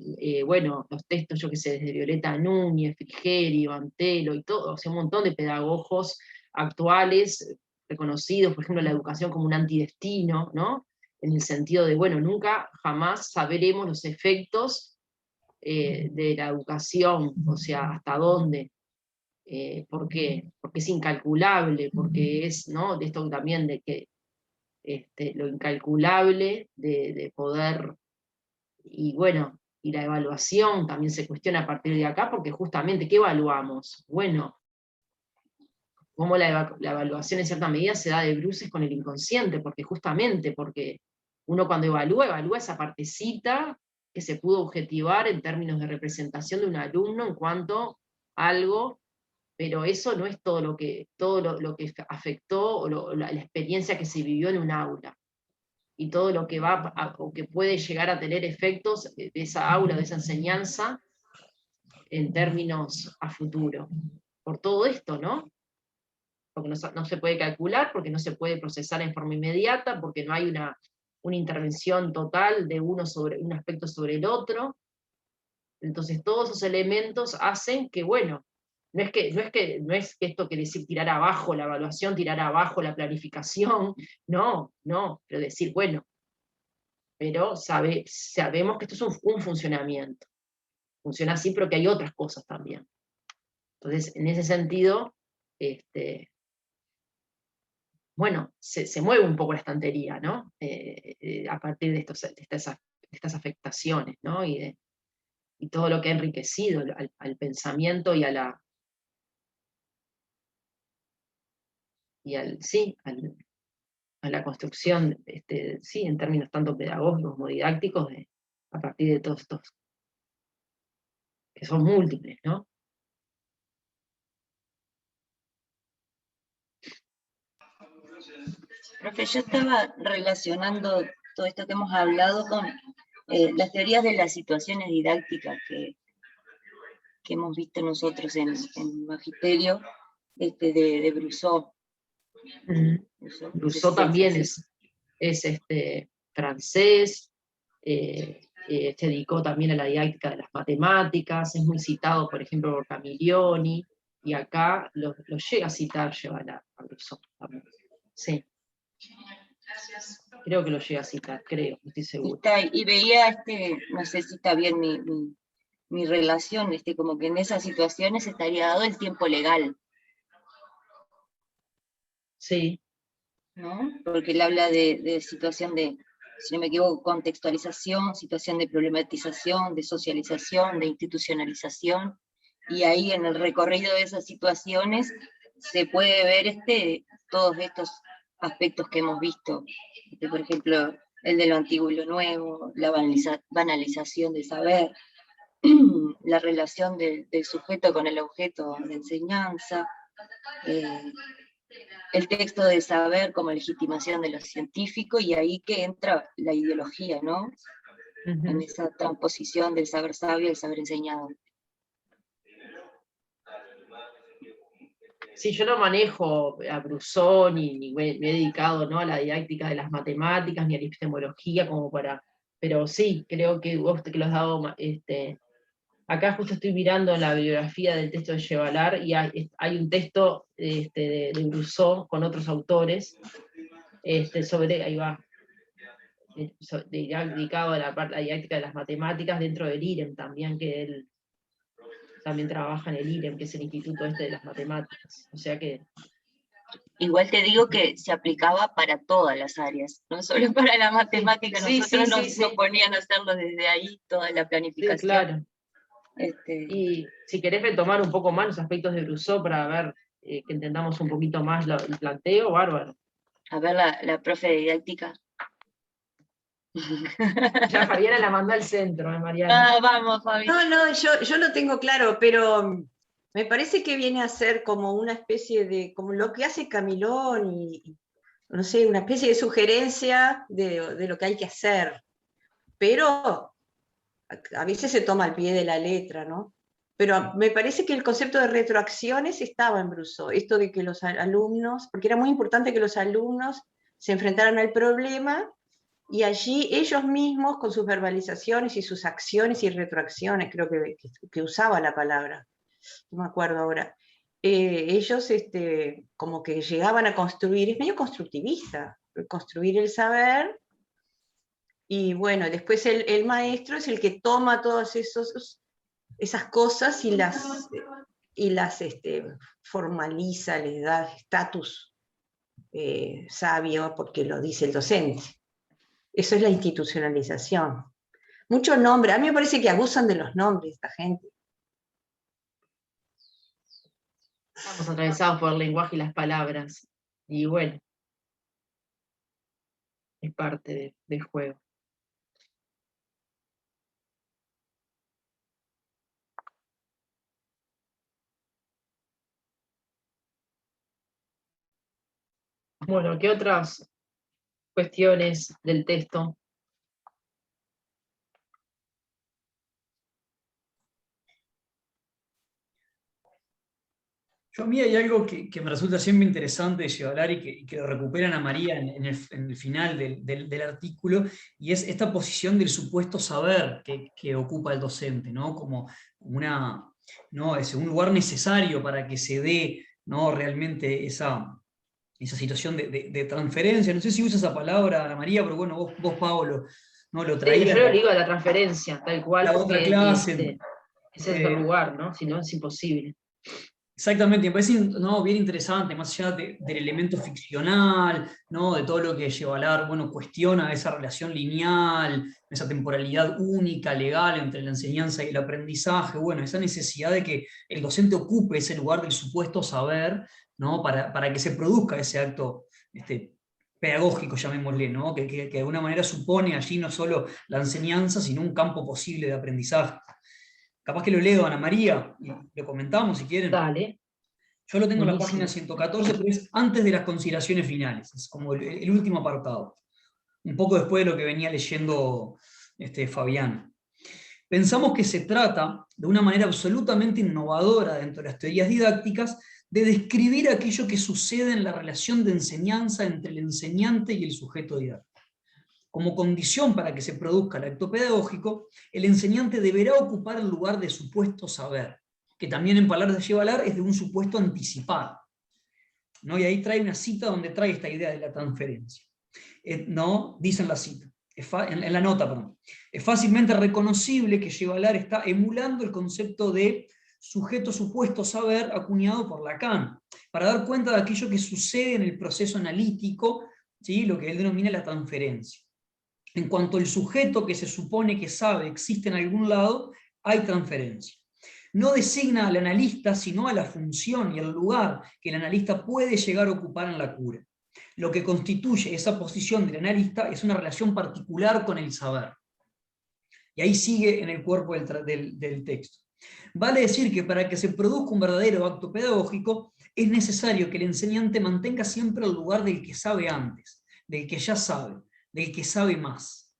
los textos, yo que sé, desde Violeta Núñez, Frigerio, Antelo y todo, o sea, un montón de pedagogos actuales reconocidos, por ejemplo, la educación como un antidestino, ¿no? En el sentido de, bueno, nunca jamás sabremos los efectos de la educación, o sea, hasta dónde. ¿Por qué? Porque es incalculable, porque es, ¿no? De esto también de que lo incalculable de poder Y bueno, y la evaluación también se cuestiona a partir de acá, porque justamente, ¿qué evaluamos? Bueno, cómo la evaluación en cierta medida se da de bruces con el inconsciente, porque justamente, porque uno cuando evalúa esa partecita que se pudo objetivar en términos de representación de un alumno en cuanto a algo, pero eso no es todo lo que afectó, o la experiencia que se vivió en un aula, y todo lo que o que puede llegar a tener efectos de esa aula, de esa enseñanza, en términos a futuro. Por todo esto, ¿no? Porque no se puede calcular, porque no se puede procesar en forma inmediata, porque no hay una intervención total de un aspecto sobre el otro. Entonces todos esos elementos hacen que, bueno, no es que esto quiere decir tirar abajo la evaluación, tirar abajo la planificación, no, pero decir, bueno, pero sabemos que esto es un funcionamiento. Funciona así, pero que hay otras cosas también. Entonces, en ese sentido, bueno, se mueve un poco la estantería, ¿no? A partir de estas afectaciones, ¿no? Y todo lo que ha enriquecido al pensamiento y a la construcción, sí, en términos tanto pedagógicos como didácticos, a partir de todos estos, que son múltiples, ¿no? Profe, yo estaba relacionando todo esto que hemos hablado con las teorías de las situaciones didácticas que hemos visto nosotros en Magisterio, de Brousseau. Rousseau también es francés, se dedicó también a la didáctica de las matemáticas, es muy citado, por ejemplo, por Camillioni, y acá lo llega a citar, a Rousseau también. Sí. Creo que lo llega a citar, creo, no estoy seguro. Y veía, no sé si está bien mi relación, como que en esas situaciones estaría dado el tiempo legal. Sí. ¿No? Porque él habla de situación de, si no me equivoco, contextualización, situación de problematización, de socialización, de institucionalización, y ahí en el recorrido de esas situaciones se puede ver todos estos aspectos que hemos visto, por ejemplo, el de lo antiguo y lo nuevo, la banalización del saber, la relación del sujeto con el objeto de enseñanza, el texto de saber como legitimación de lo científico, y ahí que entra la ideología, ¿no? En esa transposición del saber sabio al saber enseñado. Sí, yo no manejo a Brousseau, ni me he dedicado, ¿no?, a la didáctica de las matemáticas, ni a la epistemología, pero sí, creo que vos que lo has dado, acá justo estoy mirando la bibliografía del texto de Chevalard, y hay un texto de Brousseau con otros autores, sobre, ahí va, dedicado a la didáctica de las matemáticas dentro del IREM también, que él también trabaja en el IREM, que es el Instituto de las Matemáticas. O sea que... Igual te digo que se aplicaba para todas las áreas, no solo para la matemática. Nosotros nos ponían a hacerlo desde ahí, toda la planificación. Sí, claro. Y si querés retomar un poco más los aspectos de Brousseau para ver que entendamos un poquito más el planteo, bárbaro. A ver la profe de didáctica. Ya Fabiana la mandó al centro, Mariana. Vamos, Fabiana. No, yo lo tengo claro, pero me parece que viene a ser como una especie de, como lo que hace Camilón, y no sé, una especie de sugerencia de lo que hay que hacer. Pero a veces se toma al pie de la letra, ¿no? Pero me parece que el concepto de retroacciones estaba en Brousseau, esto de que los alumnos, porque era muy importante que los alumnos se enfrentaran al problema, y allí ellos mismos, con sus verbalizaciones y sus acciones y retroacciones, creo que usaba la palabra, no me acuerdo ahora, ellos como que llegaban a construir, es medio constructivista, construir el saber. Y bueno, después el maestro es el que toma todas esas cosas y las formaliza, les da estatus sabio, porque lo dice el docente. Eso es la institucionalización. Mucho nombre. A mí me parece que abusan de los nombres esta gente. Estamos atravesados por el lenguaje y las palabras. Y bueno, es parte del juego. Bueno, ¿qué otras cuestiones del texto? Yo a mí hay algo que me resulta siempre interesante de Llevalar y que lo recuperan a María en el final del artículo, y es esta posición del supuesto saber que ocupa el docente, ¿no? Como ¿no? Es un lugar necesario para que se dé, ¿no? Realmente esa situación de transferencia. No sé si usa esa palabra, Ana María, pero bueno, vos Paolo, ¿no? Lo Sí, traías yo lo digo a la transferencia, tal cual, la otra porque clase. ese es el lugar, ¿no? Si no, es imposible. Exactamente, me parece, ¿no? Bien interesante, más allá del elemento ficcional, ¿no? De todo lo que Llevalar, bueno, cuestiona esa relación lineal, esa temporalidad única, legal entre la enseñanza y el aprendizaje, bueno, esa necesidad de que el docente ocupe ese lugar del supuesto saber, ¿no? Para que se produzca ese acto pedagógico, llamémosle, ¿no? Que de alguna manera supone allí no solo la enseñanza, sino un campo posible de aprendizaje. Capaz que lo leo, Ana María, y lo comentamos si quieren. Dale, Yo lo tengo en la buenísimo. página 114, pero es antes de las consideraciones finales, es como el último apartado, un poco después de lo que venía leyendo Fabián. Pensamos que se trata, de una manera absolutamente innovadora dentro de las teorías didácticas, de describir aquello que sucede en la relación de enseñanza entre el enseñante y el sujeto didáctico. Como condición para que se produzca el acto pedagógico, el enseñante deberá ocupar el lugar de supuesto saber, que también en palabras de Llevalar es de un supuesto anticipado, ¿no? Y ahí trae una cita donde trae esta idea de la transferencia. ¿No? Dice en la cita, en la nota, perdón. Es fácilmente reconocible que Llevalar está emulando el concepto de sujeto supuesto saber acuñado por Lacan, para dar cuenta de aquello que sucede en el proceso analítico, ¿sí? Lo que él denomina la transferencia. En cuanto el sujeto que se supone que sabe existe en algún lado, hay transferencia. No designa al analista, sino a la función y al lugar que el analista puede llegar a ocupar en la cura. Lo que constituye esa posición del analista es una relación particular con el saber. Y ahí sigue en el cuerpo del texto. Vale decir que para que se produzca un verdadero acto pedagógico, es necesario que el enseñante mantenga siempre el lugar del que sabe antes, del que ya sabe, del que sabe más.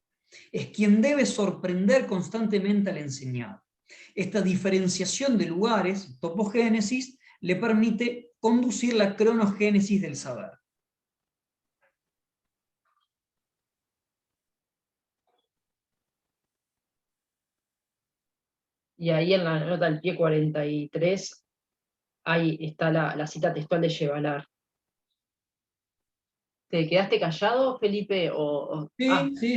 Es quien debe sorprender constantemente al enseñado. Esta diferenciación de lugares, topogénesis, le permite conducir la cronogénesis del saber. Y ahí en la nota del pie 43, ahí está la cita textual de Llevalar. ¿Te quedaste callado, Felipe?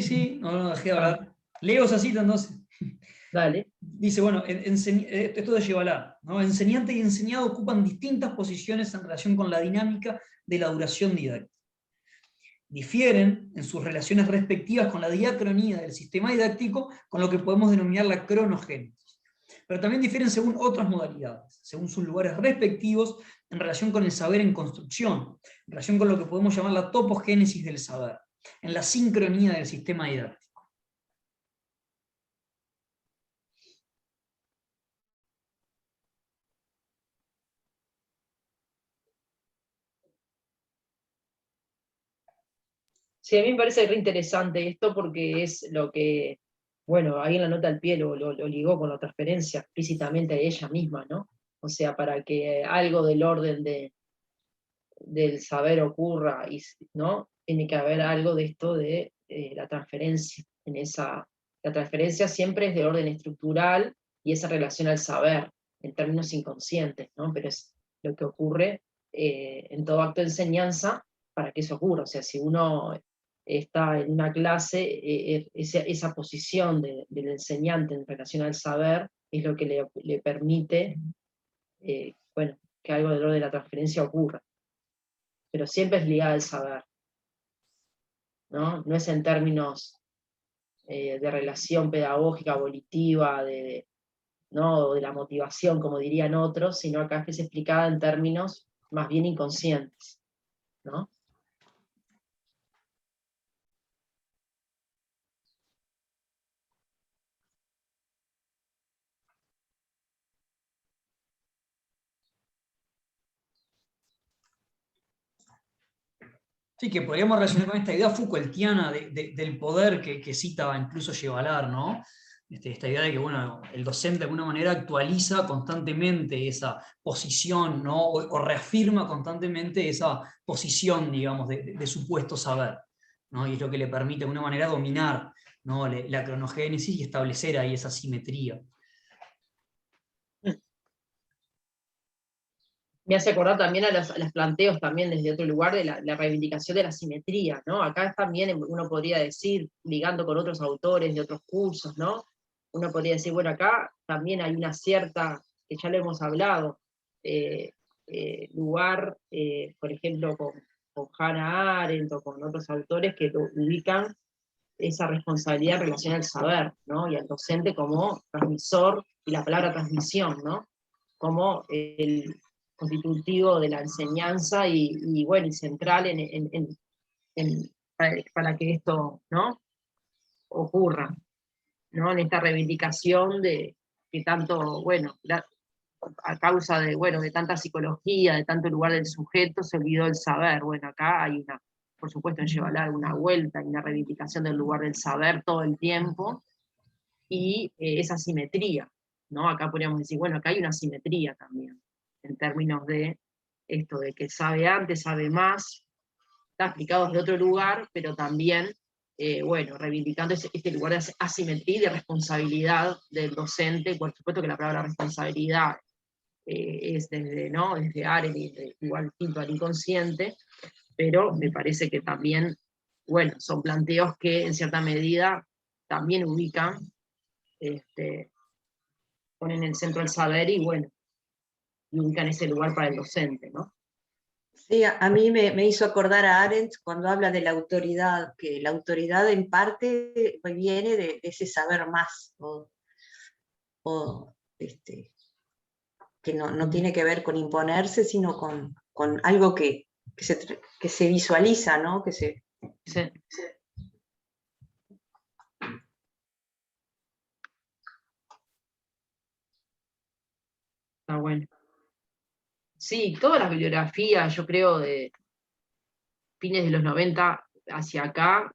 Sí, no dejé de hablar. Leo esa cita entonces. Dale. Dice, bueno, esto de Llevalar, ¿no? Enseñante y enseñado ocupan distintas posiciones en relación con la dinámica de la duración didáctica. Difieren en sus relaciones respectivas con la diacronía del sistema didáctico, con lo que podemos denominar la cronogénesis. Pero también difieren según otras modalidades, según sus lugares respectivos en relación con el saber en construcción, en relación con lo que podemos llamar la topogénesis del saber, en la sincronía del sistema didáctico. Sí, a mí me parece re interesante esto porque es lo que, bueno, ahí en la nota al pie lo ligó con la transferencia explícitamente a ella misma, ¿no? O sea, para que algo del orden del saber ocurra, ¿no? Tiene que haber algo de esto de la transferencia. La transferencia siempre es de orden estructural y esa relación al saber, en términos inconscientes, ¿no? Pero es lo que ocurre en todo acto de enseñanza para que eso ocurra. O sea, si uno está en una clase, esa posición del enseñante en relación al saber es lo que le permite, bueno, que algo del orden de la transferencia ocurra. Pero siempre es ligada al saber, ¿no? No es en términos de relación pedagógica, volitiva, ¿no? De la motivación, como dirían otros, sino acá es explicada en términos más bien inconscientes, ¿no? Sí, que podríamos relacionar con esta idea Foucaultiana del poder que cita incluso Yevalar, ¿no? Esta idea de que bueno, el docente de alguna manera actualiza constantemente esa posición, ¿no? O reafirma constantemente esa posición, digamos, de supuesto saber, ¿no? Y es lo que le permite de alguna manera dominar, ¿no? La cronogénesis y establecer ahí esa simetría. Me hace acordar también a los planteos también desde otro lugar de la reivindicación de la simetría, ¿no? Acá también uno podría decir, ligando con otros autores de otros cursos, ¿no? Uno podría decir, bueno, acá también hay una cierta, que ya lo hemos hablado, lugar, por ejemplo, con Hannah Arendt o con otros autores que ubican esa responsabilidad en relación al saber, ¿no? Y al docente como transmisor, y la palabra transmisión, ¿no? Como el constitutivo de la enseñanza y bueno, y central para que esto, ¿no? Ocurra, ¿no? En esta reivindicación de que tanto, bueno, a causa de, bueno, de tanta psicología, de tanto lugar del sujeto, se olvidó el saber. Bueno, acá hay una, por supuesto, en Yevalar una vuelta y una reivindicación del lugar del saber todo el tiempo, y esa simetría, ¿no? Acá podríamos decir, bueno, acá hay una simetría también, en términos de esto de que sabe antes, sabe más, está explicado desde otro lugar, pero también, bueno, reivindicando este lugar de asimetría y de responsabilidad del docente. Por supuesto que la palabra responsabilidad es desde, ¿no? Desde Arendt, igual tinto al inconsciente, pero me parece que también, bueno, son planteos que en cierta medida también ubican, ponen en el centro el saber y bueno, y ubican ese lugar para el docente, ¿no? Sí, a mí me hizo acordar a Arendt cuando habla de la autoridad, que la autoridad en parte viene de ese saber más, que no tiene que ver con imponerse, sino con algo que se visualiza, ¿no? Sí. Está bueno. Sí, todas las bibliografías, yo creo, de fines de los 90 hacia acá,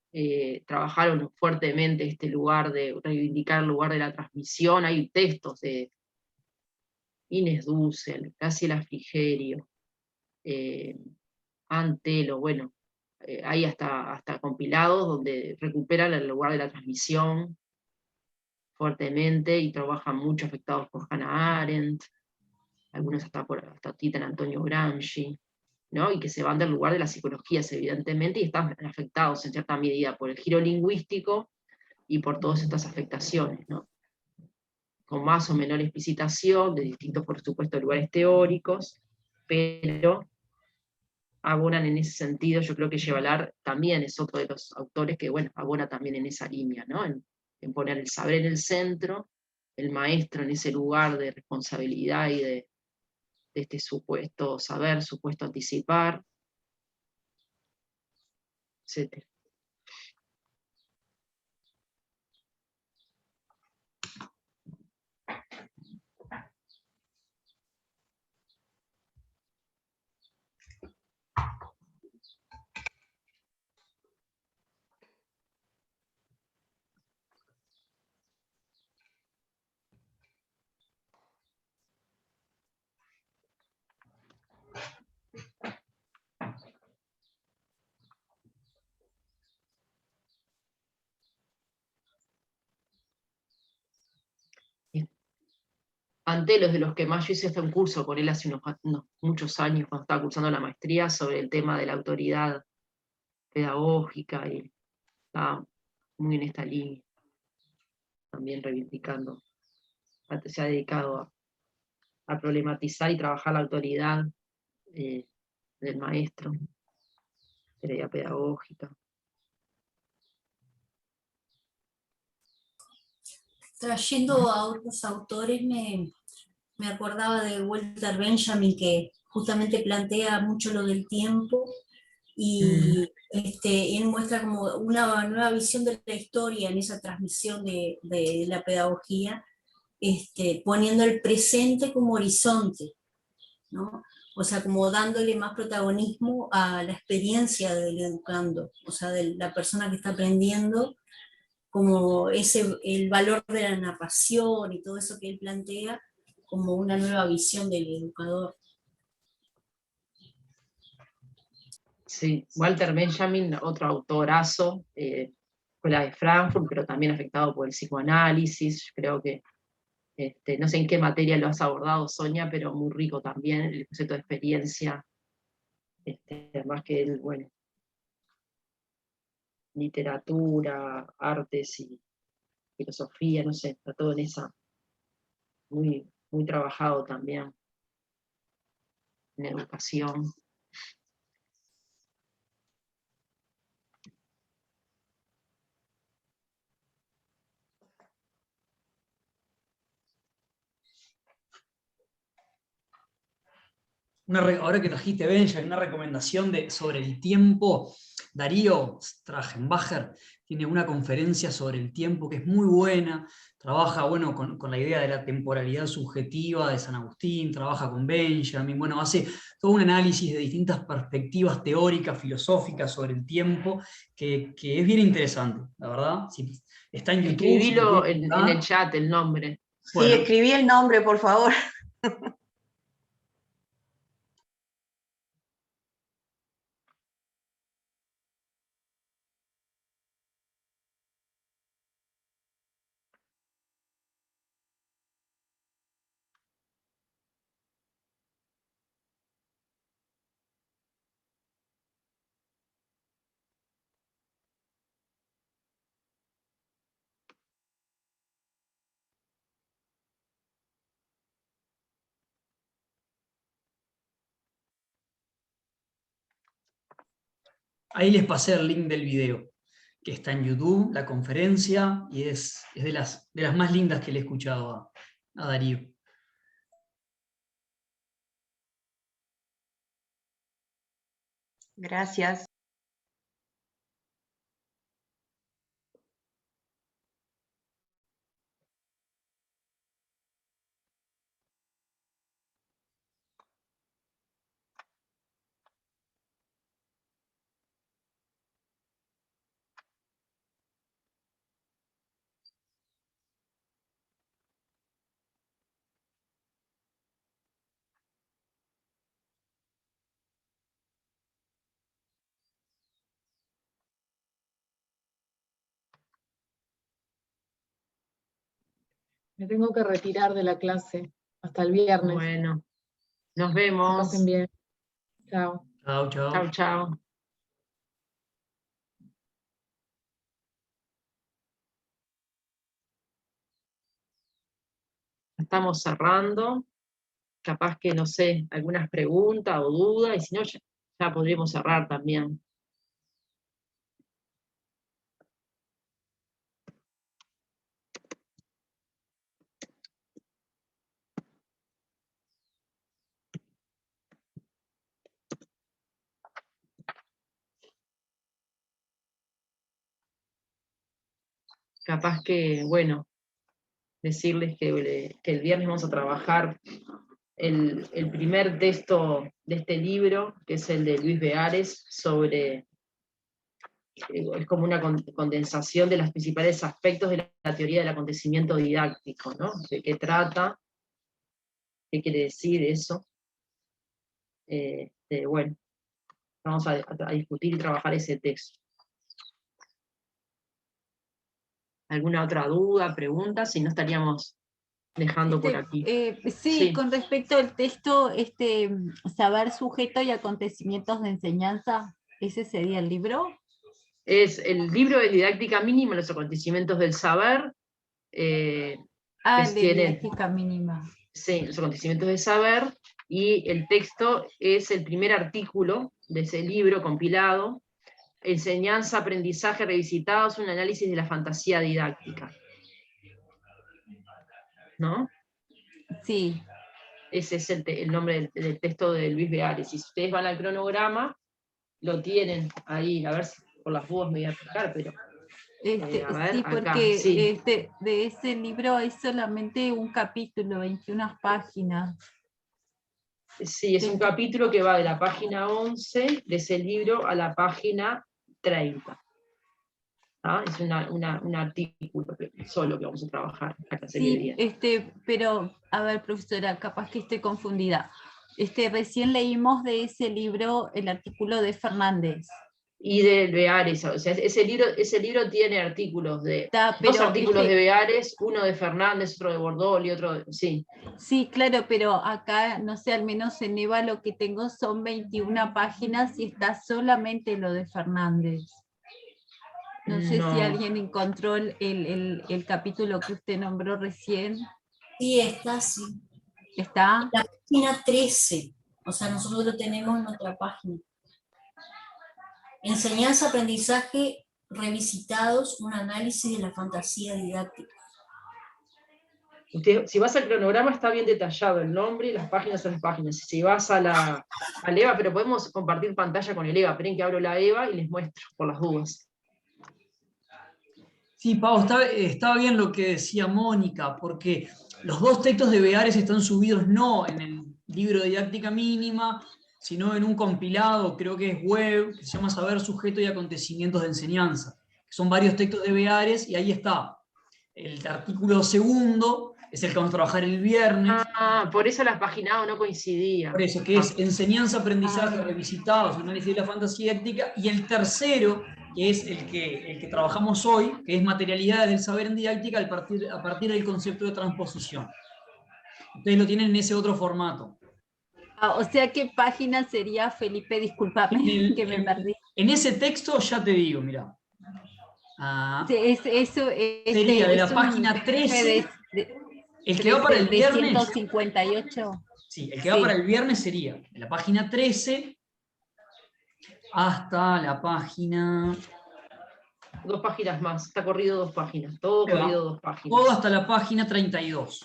trabajaron fuertemente este lugar de reivindicar el lugar de la transmisión. Hay textos de Inés Dussel, Graciela Frigerio, Antelo, bueno, hay hasta compilados donde recuperan el lugar de la transmisión fuertemente y trabajan mucho afectados por Hannah Arendt, algunos hasta citan a Antonio Gramsci, ¿no? Y que se van del lugar de las psicologías, evidentemente, y están afectados en cierta medida por el giro lingüístico y por todas estas afectaciones, ¿no? Con más o menor explicitación, de distintos, por supuesto, lugares teóricos, pero abonan en ese sentido. Yo creo que Yevalar también es otro de los autores que, bueno, abona también en esa línea, ¿no? En poner el saber en el centro, el maestro en ese lugar de responsabilidad y de este supuesto saber, supuesto anticipar, etc. Antelos, de los que más yo hice fue un curso con él hace muchos años, cuando estaba cursando la maestría, sobre el tema de la autoridad pedagógica, y estaba muy en esta línea, también reivindicando, se ha dedicado a problematizar y trabajar la autoridad eh, del maestro, de la idea pedagógica. trayendo a otros autores, me acordaba de Walter Benjamin, que justamente plantea mucho lo del tiempo, y él muestra como una nueva visión de la historia en esa transmisión de la pedagogía, poniendo el presente como horizonte, ¿no? O sea, como dándole más protagonismo a la experiencia del educando, o sea, de la persona que está aprendiendo, como el valor de la narración y todo eso que él plantea, como una nueva visión del educador. Sí, Walter Benjamin, otro autorazo, escuela de Frankfurt, pero también afectado por el psicoanálisis. Yo creo que, no sé en qué materia lo has abordado, Sonia, pero muy rico también el concepto de experiencia, más que el, bueno, literatura, artes y filosofía, no sé, está todo en esa, muy, muy trabajado también en educación. Ahora que trajiste Benjamin, una recomendación sobre el tiempo. Darío Strachenbacher tiene una conferencia sobre el tiempo que es muy buena. Trabaja, bueno, con la idea de la temporalidad subjetiva de San Agustín, trabaja con Benjamin, bueno, hace todo un análisis de distintas perspectivas teóricas, filosóficas sobre el tiempo, que es bien interesante, la verdad. Si está en YouTube. Escribilo en el chat el nombre. Sí, escribí el nombre, por favor. Ahí les pasé el link del video, que está en YouTube, la conferencia, y es de las más lindas que le he escuchado a Darío. Gracias. Me tengo que retirar de la clase. Hasta el viernes. Bueno, nos Que vemos. pasen bien. Chao. Chao, chao. Chao, chao. Estamos cerrando. Capaz que, no sé, algunas preguntas o dudas, y si no, ya podríamos cerrar también. Capaz que, bueno, decirles que el viernes vamos a trabajar el primer texto de este libro, que es el de Luis Beares, sobre, es como una condensación de los principales aspectos de la teoría del acontecimiento didáctico, ¿no? De qué trata, qué quiere decir eso. Bueno, vamos a discutir y trabajar ese texto. ¿Alguna otra duda, pregunta? Si no, estaríamos dejando por aquí. Sí, con respecto al texto, saber sujeto y acontecimientos de enseñanza, ¿ese sería el libro? El libro de didáctica mínima, los acontecimientos del saber. De didáctica mínima. Sí, los acontecimientos del saber, y el texto es el primer artículo de ese libro compilado, Enseñanza, aprendizaje revisitados, un análisis de la fantasía didáctica. ¿no? Sí. Ese es el nombre del texto de Luis Beares. Y si ustedes van al cronograma, lo tienen ahí, a ver si por las dudas me voy a fijar, pero... a ver, Sí, acá, porque sí. de ese libro hay solamente un capítulo, 21 páginas. Sí, es un capítulo que va de la página 11 de ese libro a la página 30. ¿Ah? Es un artículo solo que vamos a trabajar en la clase que Sí, viene. pero, a ver, profesora, capaz que estoy confundida. Recién leímos de ese libro el artículo de Fernández. Y de Beares, o sea, ese libro tiene artículos dos Pero artículos de Beares, uno de Fernández, otro de Bordol y otro de, sí. Sí, claro, pero acá, no sé, al menos en EVA lo que tengo son 21 páginas y está solamente lo de Fernández. No sé si alguien encontró el capítulo que usted nombró recién. Sí, está, sí. ¿Está? La página 13, o sea, nosotros lo tenemos en nuestra página. Enseñanza, aprendizaje, revisitados, un análisis de la fantasía didáctica. Usted, si vas al cronograma está bien detallado el nombre y las páginas son las páginas. Si vas al EVA, pero podemos compartir pantalla con el EVA, esperen que abro la EVA y les muestro por las dudas. Sí, Pau, estaba bien lo que decía Mónica, porque los dos textos de Beares están subidos no en el libro de didáctica mínima, sino en un compilado, creo que es web, que se llama Saber, Sujeto y Acontecimientos de Enseñanza. Son varios textos de Beares y ahí está. El artículo segundo es el que vamos a trabajar el viernes. Ah, por eso las páginas no coincidían. Por eso, que es enseñanza, aprendizaje, revisitados, análisis de la fantasía didáctica, y el tercero, que es el que trabajamos hoy, que es materialidades del saber en didáctica a partir del concepto de transposición. Ustedes lo tienen en ese otro formato. O sea, ¿qué página sería, Felipe? Discúlpame, que me perdí. En ese texto ya te digo, mira. Sería de la página 13, el que va para el viernes. 158. Sí, el que va para el viernes sería de la página 13 hasta la página... 2 páginas más, está corrido 2 páginas, todo corrido 2 páginas. Todo hasta la página 32.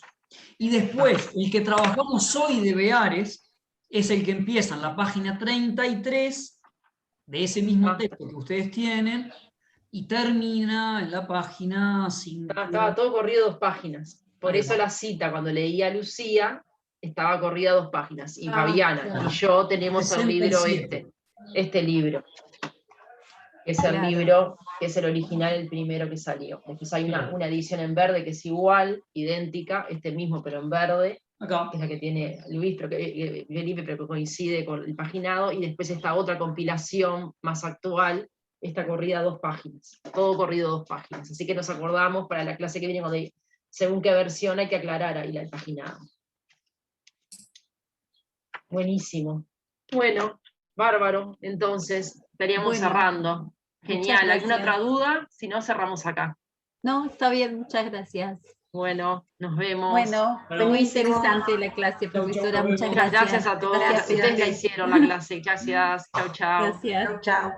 Y después, el que trabajamos hoy de Beares es el que empieza en la página 33 de ese mismo texto que ustedes tienen y termina en la página 5. Estaba todo corrido 2 páginas. Por eso la cita, cuando leía a Lucía, estaba corrida 2 páginas. Y Fabiana y yo tenemos el libro 67. este libro. Es el libro, que es el original, el primero que salió. Después hay una edición en verde que es igual, idéntica, este mismo pero en verde, acá, que es la que tiene Luis, Felipe, pero que coincide con el paginado, y después esta otra compilación más actual, esta corrida 2 páginas, todo corrido 2 páginas. Así que nos acordamos para la clase que viene, según qué versión hay que aclarar ahí el paginado. Buenísimo. Bueno, bárbaro, entonces estaríamos cerrando. Genial, ¿alguna otra duda? Si no, cerramos acá. No, está bien, muchas gracias. Bueno, nos vemos. Bueno, fue muy interesante la clase, profesora, muchas gracias. Muchas gracias a todos. Gracias. Ustedes la hicieron la clase. Gracias. Chau, chau. Gracias. Chao.